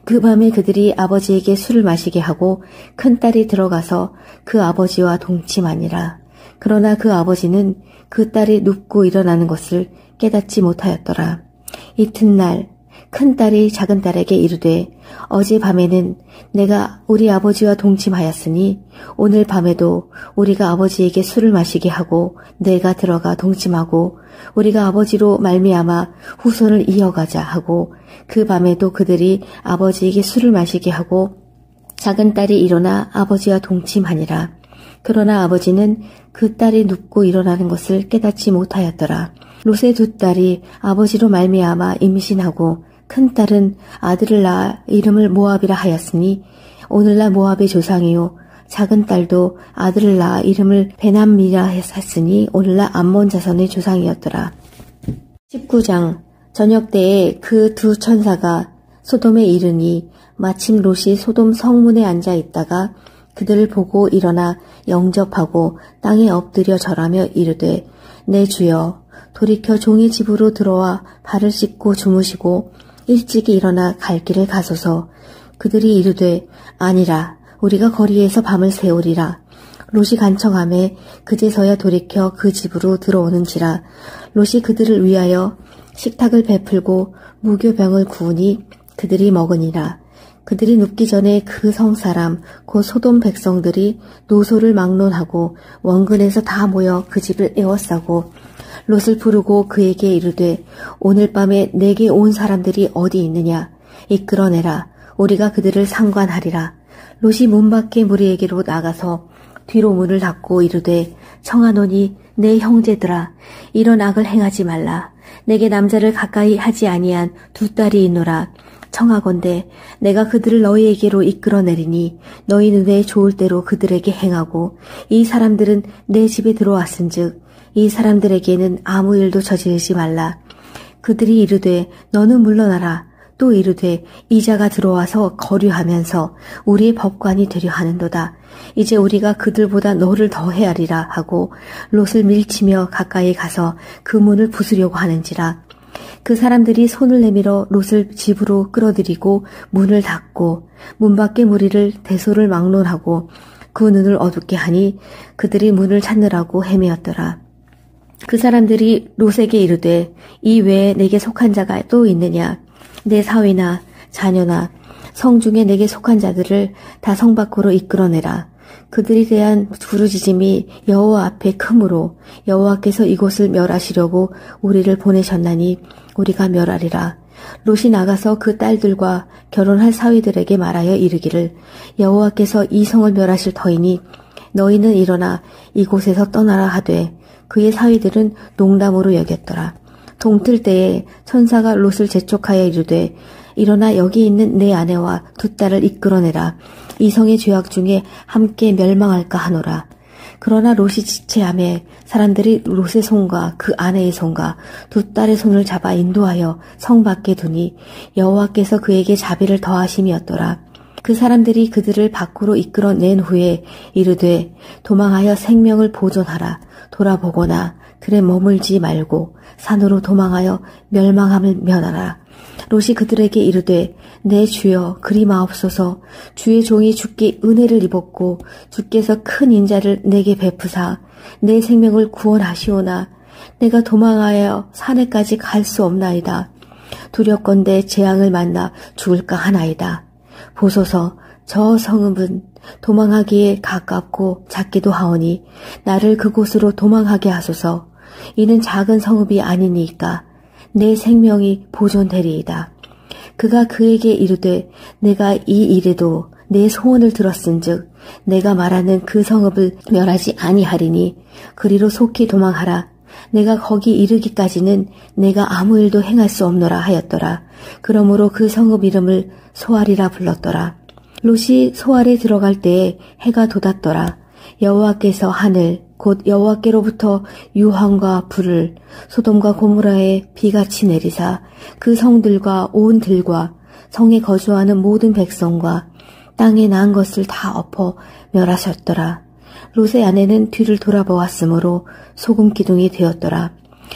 그 밤에 그들이 아버지에게 술을 마시게 하고 큰딸이 들어가서 그 아버지와 동침하니라. 그러나 그 아버지는 그 딸이 눕고 일어나는 것을 깨닫지 못하였더라. 이튿날 큰딸이 작은딸에게 이르되 어젯밤에는 내가 우리 아버지와 동침하였으니 오늘 밤에도 우리가 아버지에게 술을 마시게 하고 내가 들어가 동침하고 우리가 아버지로 말미암아 후손을 이어가자 하고 그 밤에도 그들이 아버지에게 술을 마시게 하고 작은딸이 일어나 아버지와 동침하니라. 그러나 아버지는 그 딸이 눕고 일어나는 것을 깨닫지 못하였더라. 롯의 두 딸이 아버지로 말미암아 임신하고 큰딸은 아들을 낳아 이름을 모압이라 하였으니 오늘날 모압의 조상이요 작은딸도 아들을 낳아 이름을 베남미라 했으니 오늘날 암몬 자손의 조상이었더라. 19장. 저녁 때에 그 두 천사가 소돔에 이르니 마침 롯이 소돔 성문에 앉아 있다가 그들을 보고 일어나 영접하고 땅에 엎드려 절하며 이르되 내 주여 돌이켜 종의 집으로 들어와 발을 씻고 주무시고 일찍이 일어나 갈 길을 가소서. 그들이 이르되 아니라 우리가 거리에서 밤을 새우리라. 롯이 간청하매 그제서야 돌이켜 그 집으로 들어오는지라. 롯이 그들을 위하여 식탁을 베풀고 무교병을 구우니 그들이 먹으니라. 그들이 눕기 전에 그 성사람 곧 소돔 백성들이 노소를 막론하고 원근에서 다 모여 그 집을 에워싸고 롯을 부르고 그에게 이르되 오늘 밤에 내게 온 사람들이 어디 있느냐 이끌어내라. 우리가 그들을 상관하리라. 롯이 문 밖에 무리에게로 나가서 뒤로 문을 닫고 이르되 청하노니 내 형제들아 이런 악을 행하지 말라. 내게 남자를 가까이 하지 아니한 두 딸이 있노라. 청하건대 내가 그들을 너희에게로 이끌어내리니 너희 눈에 좋을 대로 그들에게 행하고 이 사람들은 내 집에 들어왔은즉 이 사람들에게는 아무 일도 저지르지 말라. 그들이 이르되 너는 물러나라. 또 이르되 이자가 들어와서 거류하면서 우리의 법관이 되려 하는도다. 이제 우리가 그들보다 너를 더 헤아리라 하고 롯을 밀치며 가까이 가서 그 문을 부수려고 하는지라. 그 사람들이 손을 내밀어 롯을 집으로 끌어들이고 문을 닫고 문 밖의 무리를 대소를 막론하고 그 눈을 어둡게 하니 그들이 문을 찾느라고 헤매었더라. 그 사람들이 롯에게 이르되 이 외에 내게 속한 자가 또 있느냐. 내 사위나 자녀나 성중에 내게 속한 자들을 다 성 밖으로 이끌어내라. 그들에 대한 부르짖음이 여호와 앞에 크므로 여호와께서 이곳을 멸하시려고 우리를 보내셨나니 우리가 멸하리라. 롯이 나가서 그 딸들과 결혼할 사위들에게 말하여 이르기를 여호와께서 이 성을 멸하실 터이니 너희는 일어나 이곳에서 떠나라 하되 그의 사위들은 농담으로 여겼더라. 동틀 때에 천사가 롯을 재촉하여 이르되 일어나 여기 있는 내 아내와 두 딸을 이끌어내라. 이 성의 죄악 중에 함께 멸망할까 하노라. 그러나 롯이 지체하매 사람들이 롯의 손과 그 아내의 손과 두 딸의 손을 잡아 인도하여 성 밖에 두니 여호와께서 그에게 자비를 더하심이었더라. 그 사람들이 그들을 밖으로 이끌어낸 후에 이르되 도망하여 생명을 보존하라. 돌아보거나 들에 머물지 말고 산으로 도망하여 멸망함을 면하라. 롯이 그들에게 이르되 내 주여 그리 마옵소서. 주의 종이 주께 은혜를 입었고 주께서 큰 인자를 내게 베푸사 내 생명을 구원하시오나 내가 도망하여 산에까지 갈 수 없나이다. 두렵건대 재앙을 만나 죽을까 하나이다. 보소서 저 성읍은 도망하기에 가깝고 작기도 하오니 나를 그곳으로 도망하게 하소서. 이는 작은 성읍이 아니니까 내 생명이 보존되리이다. 그가 그에게 이르되 내가 이 일에도 내 소원을 들었은즉 내가 말하는 그 성읍을 멸하지 아니하리니 그리로 속히 도망하라. 내가 거기 이르기까지는 내가 아무 일도 행할 수 없노라 하였더라. 그러므로 그 성읍 이름을 소알이라 불렀더라. 롯이 소알에 들어갈 때에 해가 돋았더라. 여호와께서 하늘 곧 여호와께로부터 유황과 불을 소돔과 고모라에 비같이 내리사 그 성들과 온 들과 성에 거주하는 모든 백성과 땅에 난 것을 다 엎어 멸하셨더라. 롯의 아내는 뒤를 돌아보았으므로 소금 기둥이 되었더라.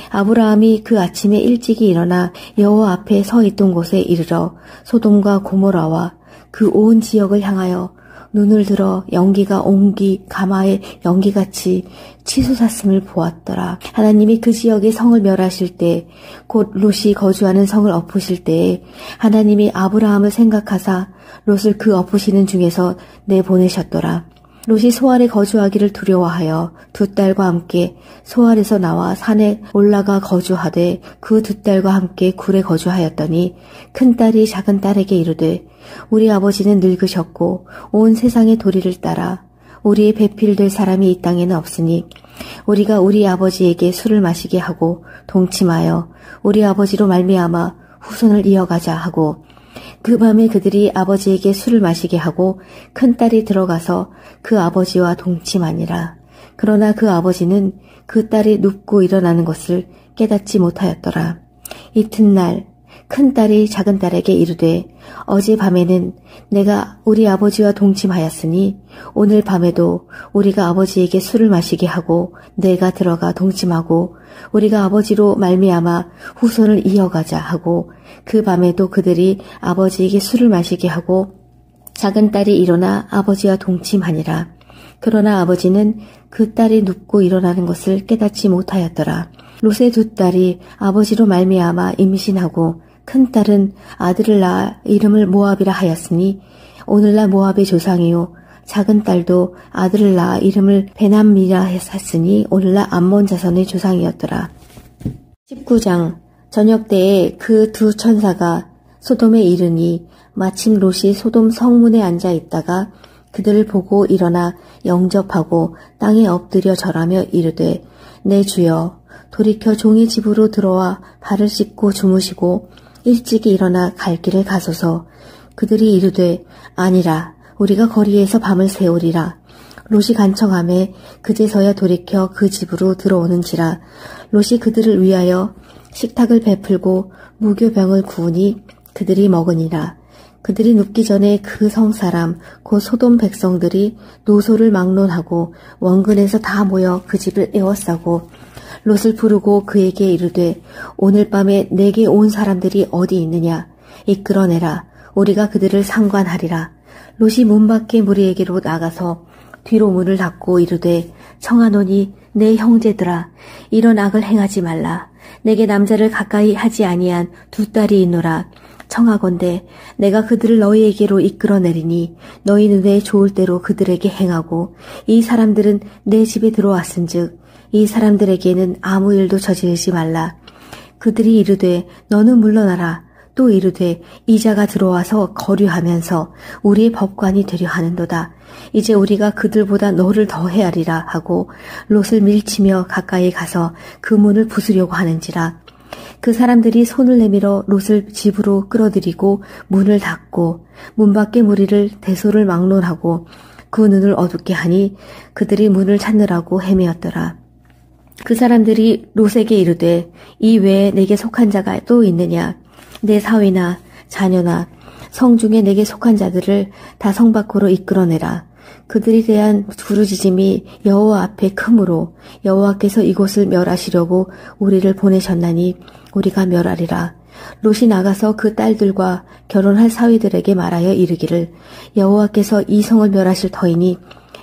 아브라함이 그 아침에 일찍이 일어나 여호와 앞에 서 있던 곳에 이르러 소돔과 고모라와 그 온 지역을 향하여 눈을 들어 연기가 옹기 가마의 연기같이 치솟았음을 보았더라. 하나님이 그 지역의 성을 멸하실 때 곧 롯이 거주하는 성을 엎으실 때에 하나님이 아브라함을 생각하사 롯을 그 엎으시는 중에서 내보내셨더라. 롯이 소알에 거주하기를 두려워하여 두 딸과 함께 소알에서 나와 산에 올라가 거주하되 그 두 딸과 함께 굴에 거주하였더니 큰 딸이 작은 딸에게 이르되 우리 아버지는 늙으셨고 온 세상의 도리를 따라 우리의 배필될 사람이 이 땅에는 없으니 우리가 우리 아버지에게 술을 마시게 하고 동침하여 우리 아버지로 말미암아 후손을 이어가자 하고 그 밤에 그들이 아버지에게 술을 마시게 하고 큰딸이 들어가서 그 아버지와 동침하니라. 그러나 그 아버지는 그 딸이 눕고 일어나는 것을 깨닫지 못하였더라. 이튿날 큰딸이 작은딸에게 이르되 어젯밤에는 내가 우리 아버지와 동침하였으니 오늘 밤에도 우리가 아버지에게 술을 마시게 하고 내가 들어가 동침하고 우리가 아버지로 말미암아 후손을 이어가자 하고 그 밤에도 그들이 아버지에게 술을 마시게 하고 작은 딸이 일어나 아버지와 동침하니라. 그러나 아버지는 그 딸이 눕고 일어나는 것을 깨닫지 못하였더라. 롯의 두 딸이 아버지로 말미암아 임신하고 큰 딸은 아들을 낳아 이름을 모압이라 하였으니 오늘날 모압의 조상이요 작은 딸도 아들을 낳아 이름을 베남이라 했으니 오늘날 암몬 자손의 조상이었더라. 19장. 저녁 때에 그 두 천사가 소돔에 이르니 마침 롯이 소돔 성문에 앉아 있다가 그들을 보고 일어나 영접하고 땅에 엎드려 절하며 이르되 내 주여 돌이켜 종의 집으로 들어와 발을 씻고 주무시고 일찍이 일어나 갈 길을 가소서. 그들이 이르되 아니라 우리가 거리에서 밤을 새우리라. 롯이 간청하매 그제서야 돌이켜 그 집으로 들어오는지라. 롯이 그들을 위하여 식탁을 베풀고 무교병을 구우니 그들이 먹으니라. 그들이 눕기 전에 그 성사람 곧 소돔 백성들이 노소를 막론하고 원근에서 다 모여 그 집을 에워싸고 롯을 부르고 그에게 이르되 오늘 밤에 내게 온 사람들이 어디 있느냐 이끌어내라. 우리가 그들을 상관하리라. 롯이 문 밖에 무리에게로 나가서 뒤로 문을 닫고 이르되 청하노니 내 형제들아 이런 악을 행하지 말라. 내게 남자를 가까이 하지 아니한 두 딸이 있노라. 청하건대 내가 그들을 너희에게로 이끌어내리니 너희 눈에 좋을 대로 그들에게 행하고 이 사람들은 내 집에 들어왔은즉 이 사람들에게는 아무 일도 저지르지 말라. 그들이 이르되 너는 물러나라. 또 이르되 이자가 들어와서 거류하면서 우리의 법관이 되려 하는도다. 이제 우리가 그들보다 너를 더 헤아리라 하고 롯을 밀치며 가까이 가서 그 문을 부수려고 하는지라. 그 사람들이 손을 내밀어 롯을 집으로 끌어들이고 문을 닫고 문 밖에 무리를 대소를 막론하고 그 눈을 어둡게 하니 그들이 문을 찾느라고 헤매었더라. 그 사람들이 롯에게 이르되 이 외에 내게 속한 자가 또 있느냐. 내 사위나 자녀나 성중에 내게 속한 자들을 다 성 밖으로 이끌어내라. 그들에 대한 부르짖음이 여호와 앞에 크므로 여호와께서 이곳을 멸하시려고 우리를 보내셨나니 우리가 멸하리라. 롯이 나가서 그 딸들과 결혼할 사위들에게 말하여 이르기를 여호와께서 이 성을 멸하실 터이니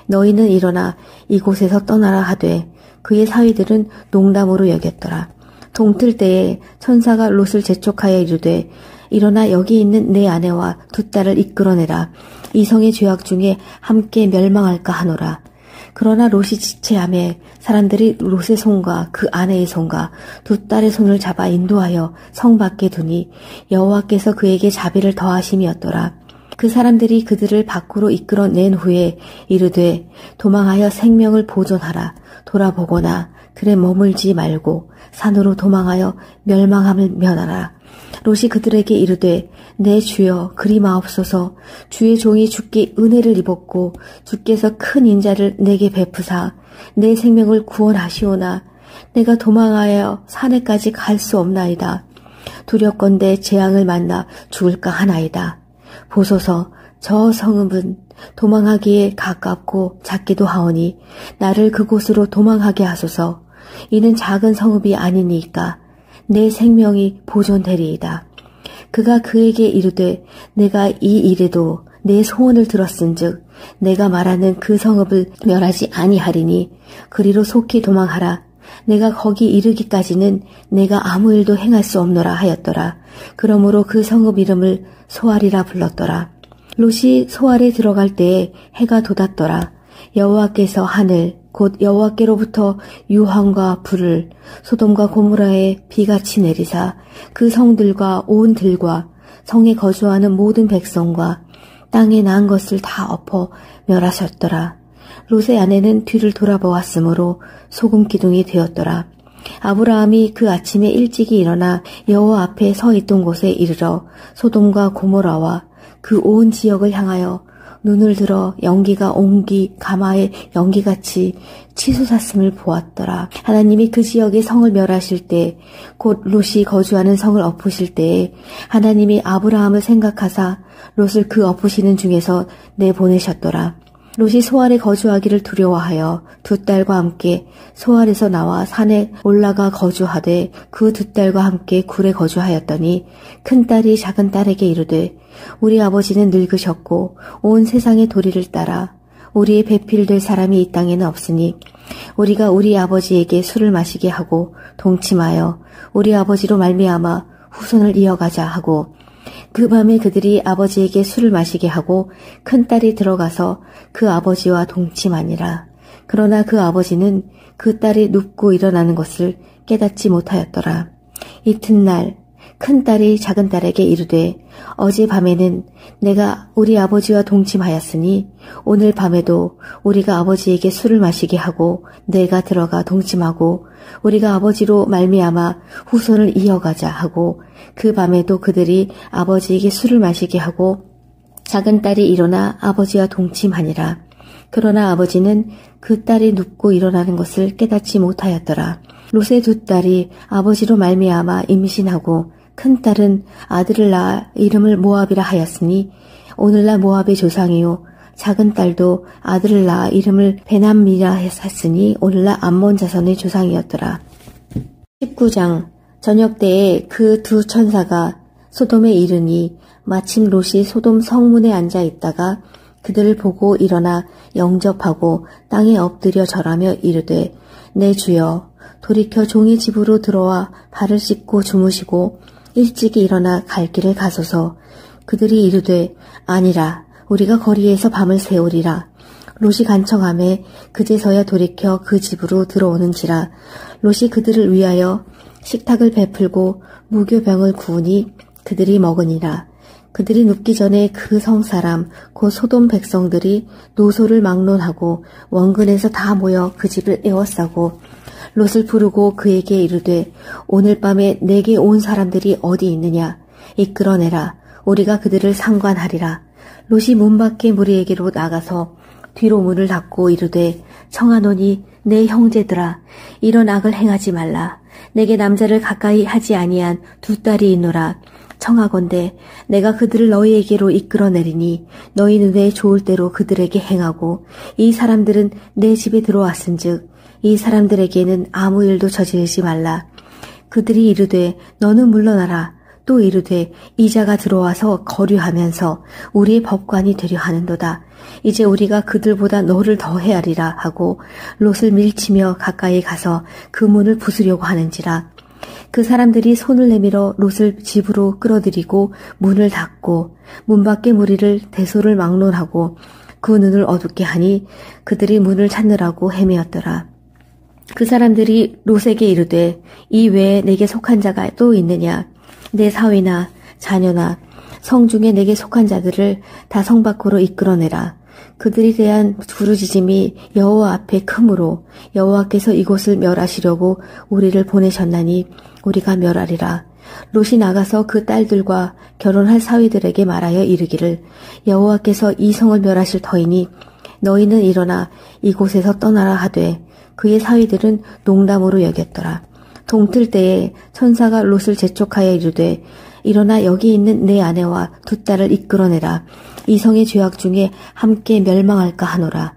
너희는 일어나 이곳에서 떠나라 하되 그의 사위들은 농담으로 여겼더라. 동틀 때에 천사가 롯을 재촉하여 이르되 일어나 여기 있는 내 아내와 두 딸을 이끌어내라. 이 성의 죄악 중에 함께 멸망할까 하노라. 그러나 롯이 지체하매 사람들이 롯의 손과 그 아내의 손과 두 딸의 손을 잡아 인도하여 성 밖에 두니 여호와께서 그에게 자비를 더하심이었더라. 그 사람들이 그들을 밖으로 이끌어낸 후에 이르되 도망하여 생명을 보존하라. 돌아보거나 들에 머물지 말고 산으로 도망하여 멸망함을 면하라. 롯이 그들에게 이르되 내 주여 그리 마옵소서. 주의 종이 주께 은혜를 입었고 주께서 큰 인자를 내게 베푸사 내 생명을 구원하시오나 내가 도망하여 산에까지 갈 수 없나이다. 두렵건대 재앙을 만나 죽을까 하나이다. 보소서 저 성읍은 도망하기에 가깝고 작기도 하오니 나를 그곳으로 도망하게 하소서. 이는 작은 성읍이 아니니까 내 생명이 보존되리이다. 그가 그에게 이르되 내가 이 일에도 내 소원을 들었은즉 내가 말하는 그 성읍을 멸하지 아니하리니 그리로 속히 도망하라. 내가 거기 이르기까지는 내가 아무 일도 행할 수 없노라 하였더라. 그러므로 그 성읍 이름을 소알이라 불렀더라. 롯이 소알에 들어갈 때에 해가 돋았더라. 여호와께서 하늘 곧 여호와께로부터 유황과 불을 소돔과 고모라에 비같이 내리사 그 성들과 온 들과 성에 거주하는 모든 백성과 땅에 난 것을 다 엎어 멸하셨더라. 롯의 아내는 뒤를 돌아보았으므로 소금 기둥이 되었더라. 아브라함이 그 아침에 일찍이 일어나 여호와 앞에 서 있던 곳에 이르러 소돔과 고모라와 그 온 지역을 향하여 눈을 들어 연기가 옹기 가마의 연기같이 치솟았음을 보았더라. 하나님이 그 지역의 성을 멸하실 때 곧 롯이 거주하는 성을 엎으실 때에 하나님이 아브라함을 생각하사 롯을 그 엎으시는 중에서 내보내셨더라. 롯이 소알에 거주하기를 두려워하여 두 딸과 함께 소알에서 나와 산에 올라가 거주하되 그 두 딸과 함께 굴에 거주하였더니 큰 딸이 작은 딸에게 이르되 우리 아버지는 늙으셨고 온 세상의 도리를 따라 우리의 배필될 사람이 이 땅에는 없으니 우리가 우리 아버지에게 술을 마시게 하고 동침하여 우리 아버지로 말미암아 후손을 이어가자 하고 그 밤에 그들이 아버지에게 술을 마시게 하고 큰딸이 들어가서 그 아버지와 동침하니라. 그러나 그 아버지는 그 딸이 눕고 일어나는 것을 깨닫지 못하였더라. 이튿날 큰딸이 작은딸에게 이르되 어젯밤에는 내가 우리 아버지와 동침하였으니 오늘 밤에도 우리가 아버지에게 술을 마시게 하고 내가 들어가 동침하고 우리가 아버지로 말미암아 후손을 이어가자 하고 그 밤에도 그들이 아버지에게 술을 마시게 하고 작은딸이 일어나 아버지와 동침하니라. 그러나 아버지는 그 딸이 눕고 일어나는 것을 깨닫지 못하였더라. 롯의 두 딸이 아버지로 말미암아 임신하고 큰딸은 아들을 낳아 이름을 모압이라 하였으니 오늘날 모압의 조상이요 작은딸도 아들을 낳아 이름을 베남미라 했으니 오늘날 암몬 자손의 조상이었더라. 19장. 저녁 때에 그 두 천사가 소돔에 이르니 마침 롯이 소돔 성문에 앉아 있다가 그들을 보고 일어나 영접하고 땅에 엎드려 절하며 이르되 내 주여 돌이켜 종의 집으로 들어와 발을 씻고 주무시고 일찍이 일어나 갈 길을 가소서. 그들이 이르되 아니라 우리가 거리에서 밤을 새우리라. 롯이 간청하매 그제서야 돌이켜 그 집으로 들어오는지라. 롯이 그들을 위하여 식탁을 베풀고 무교병을 구우니 그들이 먹으니라. 그들이 눕기 전에 그 성사람 곧 소돔 백성들이 노소를 막론하고 원근에서 다 모여 그 집을 에워싸고 롯을 부르고 그에게 이르되 오늘 밤에 내게 온 사람들이 어디 있느냐 이끌어내라. 우리가 그들을 상관하리라. 롯이 문 밖에 무리에게로 나가서 뒤로 문을 닫고 이르되 청하노니 내 형제들아 이런 악을 행하지 말라. 내게 남자를 가까이 하지 아니한 두 딸이 있노라. 청하건대 내가 그들을 너희에게로 이끌어내리니 너희 눈에 좋을 대로 그들에게 행하고 이 사람들은 내 집에 들어왔은즉 이 사람들에게는 아무 일도 저지르지 말라. 그들이 이르되 너는 물러나라. 또 이르되 이자가 들어와서 거류하면서 우리의 법관이 되려 하는도다. 이제 우리가 그들보다 너를 더 헤아리라 하고 롯을 밀치며 가까이 가서 그 문을 부수려고 하는지라. 그 사람들이 손을 내밀어 롯을 집으로 끌어들이고 문을 닫고 문 밖의 무리를 대소를 막론하고 그 눈을 어둡게 하니 그들이 문을 찾느라고 헤매었더라. 그 사람들이 롯에게 이르되 이 외에 내게 속한 자가 또 있느냐. 내 사위나 자녀나 성중에 내게 속한 자들을 다 성 밖으로 이끌어내라. 그들이 대한 부르짖음이 여호와 앞에 크므로 여호와께서 이곳을 멸하시려고 우리를 보내셨나니 우리가 멸하리라. 롯이 나가서 그 딸들과 결혼할 사위들에게 말하여 이르기를 여호와께서 이 성을 멸하실 터이니 너희는 일어나 이곳에서 떠나라 하되 그의 사위들은 농담으로 여겼더라. 동틀 때에 천사가 롯을 재촉하여 이르되 일어나 여기 있는 내 아내와 두 딸을 이끌어내라. 이 성의 죄악 중에 함께 멸망할까 하노라.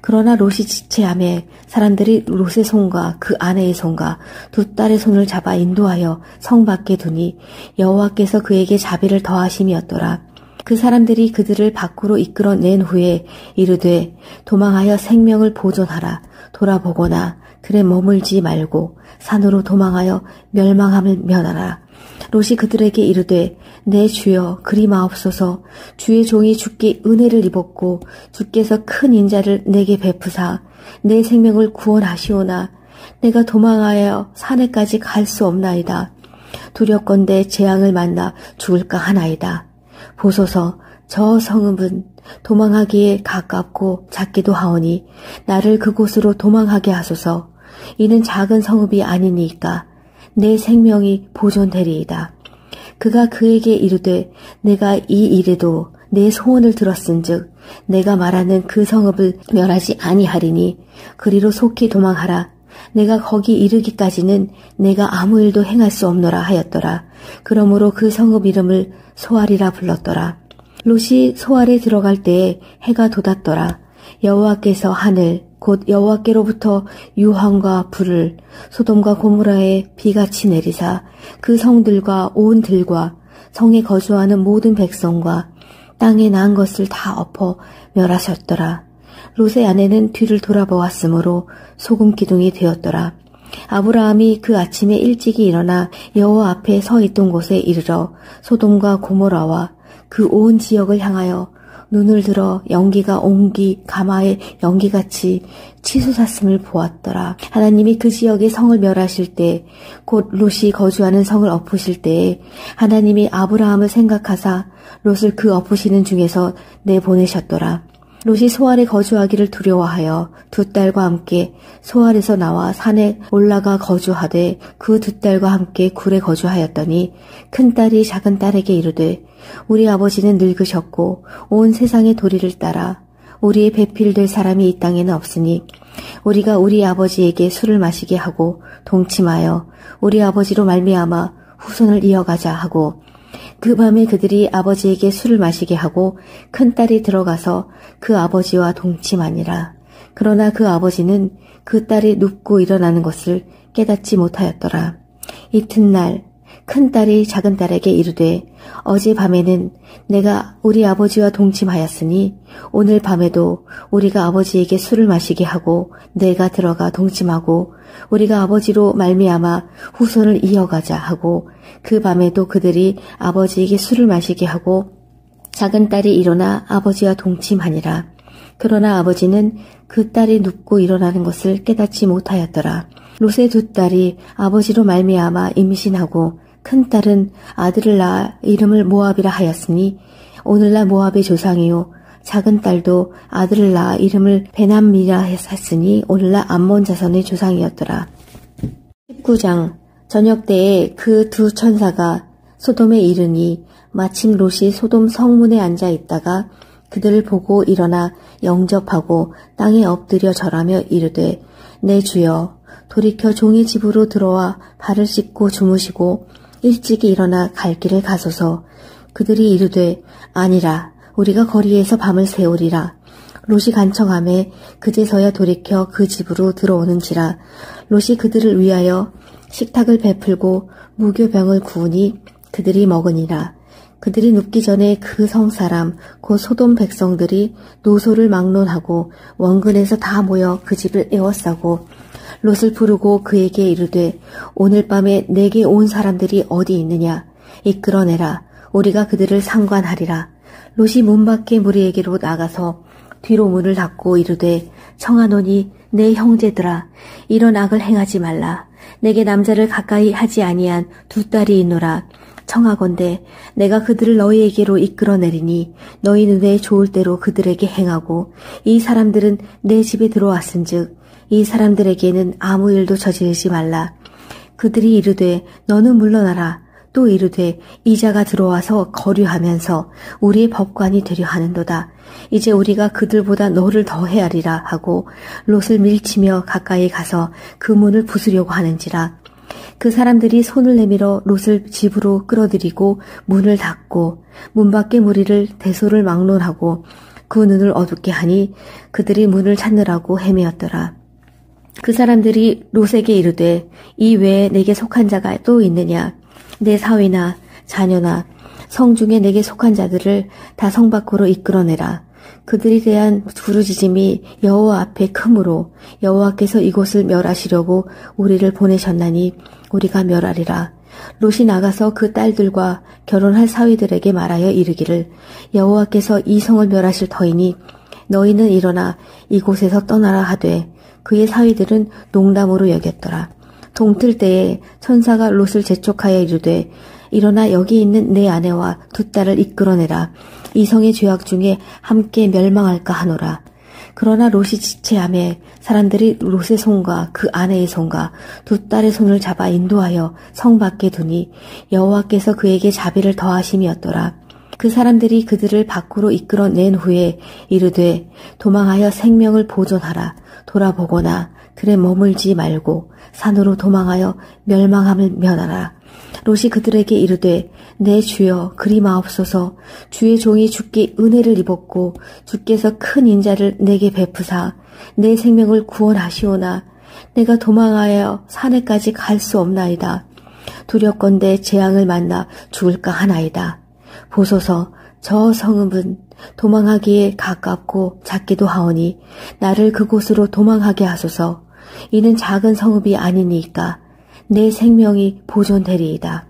그러나 롯이 지체하매 사람들이 롯의 손과 그 아내의 손과 두 딸의 손을 잡아 인도하여 성 밖에 두니 여호와께서 그에게 자비를 더하심이었더라. 그 사람들이 그들을 밖으로 이끌어낸 후에 이르되 도망하여 생명을 보존하라. 돌아보거나 들에 머물지 말고 산으로 도망하여 멸망함을 면하라. 롯이 그들에게 이르되 내 주여 그리 마옵소서. 주의 종이 주께 은혜를 입었고 주께서 큰 인자를 내게 베푸사 내 생명을 구원하시오나 내가 도망하여 산에까지 갈 수 없나이다. 두렵건대 재앙을 만나 죽을까 하나이다. 보소서 저 성읍은 도망하기에 가깝고 작기도 하오니 나를 그곳으로 도망하게 하소서. 이는 작은 성읍이 아니니까 내 생명이 보존되리이다. 그가 그에게 이르되 내가 이 일에도 내 소원을 들었은즉 내가 말하는 그 성읍을 멸하지 아니하리니 그리로 속히 도망하라. 내가 거기 이르기까지는 내가 아무 일도 행할 수 없노라 하였더라. 그러므로 그 성읍 이름을 소알이라 불렀더라. 롯이 소알에 들어갈 때에 해가 돋았더라. 여호와께서 하늘 곧 여호와께로부터 유황과 불을 소돔과 고모라에 비같이 내리사 그 성들과 온 들과 성에 거주하는 모든 백성과 땅에 난 것을 다 엎어 멸하셨더라. 롯의 아내는 뒤를 돌아보았으므로 소금 기둥이 되었더라. 아브라함이 그 아침에 일찍이 일어나 여호와 앞에 서 있던 곳에 이르러 소돔과 고모라와 그 온 지역을 향하여 눈을 들어 연기가 옹기 가마의 연기같이 치솟았음을 보았더라. 하나님이 그 지역의 성을 멸하실 때 곧 롯이 거주하는 성을 엎으실 때에 하나님이 아브라함을 생각하사 롯을 그 엎으시는 중에서 내보내셨더라. 롯이 소알에 거주하기를 두려워하여 두 딸과 함께 소알에서 나와 산에 올라가 거주하되 그 두 딸과 함께 굴에 거주하였더니 큰 딸이 작은 딸에게 이르되 우리 아버지는 늙으셨고 온 세상의 도리를 따라 우리의 배필될 사람이 이 땅에는 없으니 우리가 우리 아버지에게 술을 마시게 하고 동침하여 우리 아버지로 말미암아 후손을 이어가자 하고 그 밤에 그들이 아버지에게 술을 마시게 하고 큰딸이 들어가서 그 아버지와 동침하니라. 그러나 그 아버지는 그 딸이 눕고 일어나는 것을 깨닫지 못하였더라. 이튿날 큰딸이 작은딸에게 이르되 어젯밤에는 내가 우리 아버지와 동침하였으니 오늘 밤에도 우리가 아버지에게 술을 마시게 하고 내가 들어가 동침하고 우리가 아버지로 말미암아 후손을 이어가자 하고 그 밤에도 그들이 아버지에게 술을 마시게 하고 작은딸이 일어나 아버지와 동침하니라. 그러나 아버지는 그 딸이 눕고 일어나는 것을 깨닫지 못하였더라. 롯의 두 딸이 아버지로 말미암아 임신하고 큰딸은 아들을 낳아 이름을 모압이라 하였으니 오늘날 모압의 조상이요 작은 딸도 아들을 낳아 이름을 베남미라 했으니 오늘날 암몬 자손의 조상이었더라. 19장 저녁 때에 그 두 천사가 소돔에 이르니 마침 롯이 소돔 성문에 앉아 있다가 그들을 보고 일어나 영접하고 땅에 엎드려 절하며 이르되 내 주여 돌이켜 종의 집으로 들어와 발을 씻고 주무시고 일찍이 일어나 갈 길을 가소서. 그들이 이르되 아니라 우리가 거리에서 밤을 새우리라. 롯이 간청하매 그제서야 돌이켜 그 집으로 들어오는지라. 롯이 그들을 위하여 식탁을 베풀고 무교병을 구우니 그들이 먹으니라. 그들이 눕기 전에 그 성사람 곧 소돔 백성들이 노소를 막론하고 원근에서 다 모여 그 집을 에워싸고 롯을 부르고 그에게 이르되 오늘 밤에 내게 온 사람들이 어디 있느냐 이끌어내라. 우리가 그들을 상관하리라. 롯이 문 밖에 무리에게로 나가서 뒤로 문을 닫고 이르되 청하노니 내 형제들아 이런 악을 행하지 말라. 내게 남자를 가까이 하지 아니한 두 딸이 있노라. 청하건대 내가 그들을 너희에게로 이끌어내리니 너희 눈에 좋을 대로 그들에게 행하고 이 사람들은 내 집에 들어왔은즉 이 사람들에게는 아무 일도 저지르지 말라. 그들이 이르되 너는 물러나라. 또 이르되 이자가 들어와서 거류하면서 우리의 법관이 되려 하는도다. 이제 우리가 그들보다 너를 더 헤아리라 하고 롯을 밀치며 가까이 가서 그 문을 부수려고 하는지라. 그 사람들이 손을 내밀어 롯을 집으로 끌어들이고 문을 닫고 문 밖의 무리를 대소를 막론하고 그 눈을 어둡게 하니 그들이 문을 찾느라고 헤매었더라. 그 사람들이 롯에게 이르되 이 외에 내게 속한 자가 또 있느냐. 내 사위나 자녀나 성 중에 내게 속한 자들을 다 성 밖으로 이끌어내라. 그들에 대한 부르짖음이 여호와 앞에 크므로 여호와께서 이곳을 멸하시려고 우리를 보내셨나니 우리가 멸하리라. 롯이 나가서 그 딸들과 결혼할 사위들에게 말하여 이르기를 여호와께서 이 성을 멸하실 터이니 너희는 일어나 이곳에서 떠나라 하되 그의 사위들은 농담으로 여겼더라. 동틀 때에 천사가 롯을 재촉하여 이르되 일어나 여기 있는 내 아내와 두 딸을 이끌어내라. 이 성의 죄악 중에 함께 멸망할까 하노라. 그러나 롯이 지체하매 사람들이 롯의 손과 그 아내의 손과 두 딸의 손을 잡아 인도하여 성 밖에 두니 여호와께서 그에게 자비를 더하심이었더라. 그 사람들이 그들을 밖으로 이끌어낸 후에 이르되 도망하여 생명을 보존하라. 돌아보거나 들에 머물지 말고 산으로 도망하여 멸망함을 면하라. 롯이 그들에게 이르되 내 주여 그리 마옵소서. 주의 종이 주께 은혜를 입었고 주께서 큰 인자를 내게 베푸사 내 생명을 구원하시오나 내가 도망하여 산에까지 갈 수 없나이다. 두렵건대 재앙을 만나 죽을까 하나이다. 보소서 저 성읍은 도망하기에 가깝고 작기도 하오니 나를 그곳으로 도망하게 하소서. 이는 작은 성읍이 아니니까 내 생명이 보존되리이다.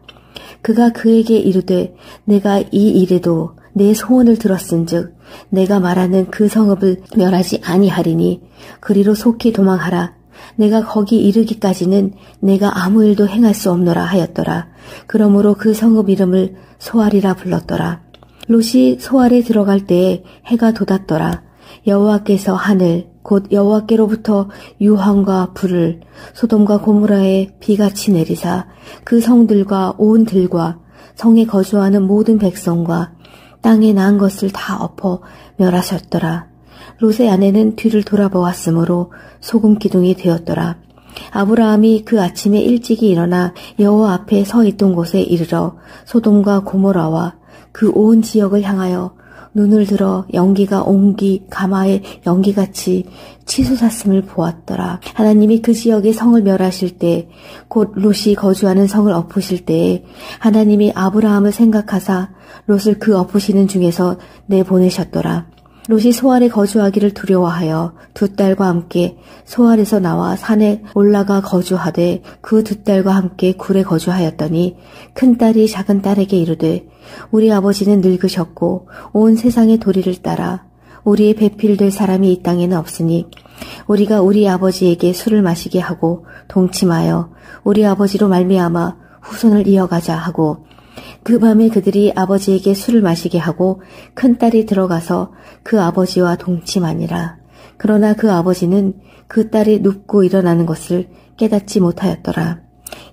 그가 그에게 이르되 내가 이 일에도 내 소원을 들었은즉 내가 말하는 그 성읍을 멸하지 아니하리니 그리로 속히 도망하라. 내가 거기 이르기까지는 내가 아무 일도 행할 수 없노라 하였더라. 그러므로 그 성읍 이름을 소알이라 불렀더라. 롯이 소알에 들어갈 때에 해가 돋았더라. 여호와께서 하늘 곧 여호와께로부터 유황과 불을 소돔과 고모라에 비같이 내리사 그 성들과 온 들과 성에 거주하는 모든 백성과 땅에 난 것을 다 엎어 멸하셨더라. 롯의 아내는 뒤를 돌아보았으므로 소금 기둥이 되었더라. 아브라함이 그 아침에 일찍이 일어나 여호와 앞에 서 있던 곳에 이르러 소돔과 고모라와 그 온 지역을 향하여 눈을 들어 연기가 옹기 가마의 연기같이 치솟았음을 보았더라. 하나님이 그 지역의 성을 멸하실 때 곧 롯이 거주하는 성을 엎으실 때에 하나님이 아브라함을 생각하사 롯을 그 엎으시는 중에서 내보내셨더라. 롯이 소알에 거주하기를 두려워하여 두 딸과 함께 소알에서 나와 산에 올라가 거주하되 그 두 딸과 함께 굴에 거주하였더니 큰 딸이 작은 딸에게 이르되 우리 아버지는 늙으셨고 온 세상의 도리를 따라 우리의 배필될 사람이 이 땅에는 없으니 우리가 우리 아버지에게 술을 마시게 하고 동침하여 우리 아버지로 말미암아 후손을 이어가자 하고 그 밤에 그들이 아버지에게 술을 마시게 하고 큰딸이 들어가서 그 아버지와 동침하니라. 그러나 그 아버지는 그 딸이 눕고 일어나는 것을 깨닫지 못하였더라.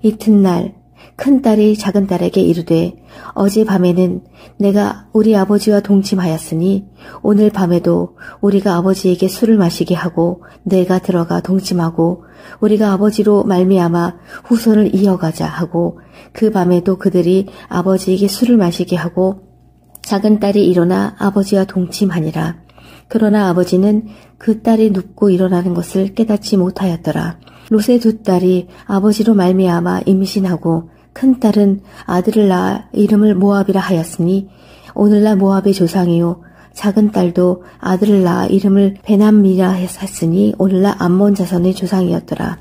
이튿날 큰딸이 작은딸에게 이르되 어젯밤에는 내가 우리 아버지와 동침하였으니 오늘 밤에도 우리가 아버지에게 술을 마시게 하고 내가 들어가 동침하고 우리가 아버지로 말미암아 후손을 이어가자 하고 그 밤에도 그들이 아버지에게 술을 마시게 하고 작은딸이 일어나 아버지와 동침하니라. 그러나 아버지는 그 딸이 눕고 일어나는 것을 깨닫지 못하였더라. 롯의 두 딸이 아버지로 말미암아 임신하고 큰딸은 아들을 낳아 이름을 모압이라 하였으니 오늘날 모압의 조상이요 작은딸도 아들을 낳아 이름을 베남미라 했으니 오늘날 암몬 자손의 조상이었더라.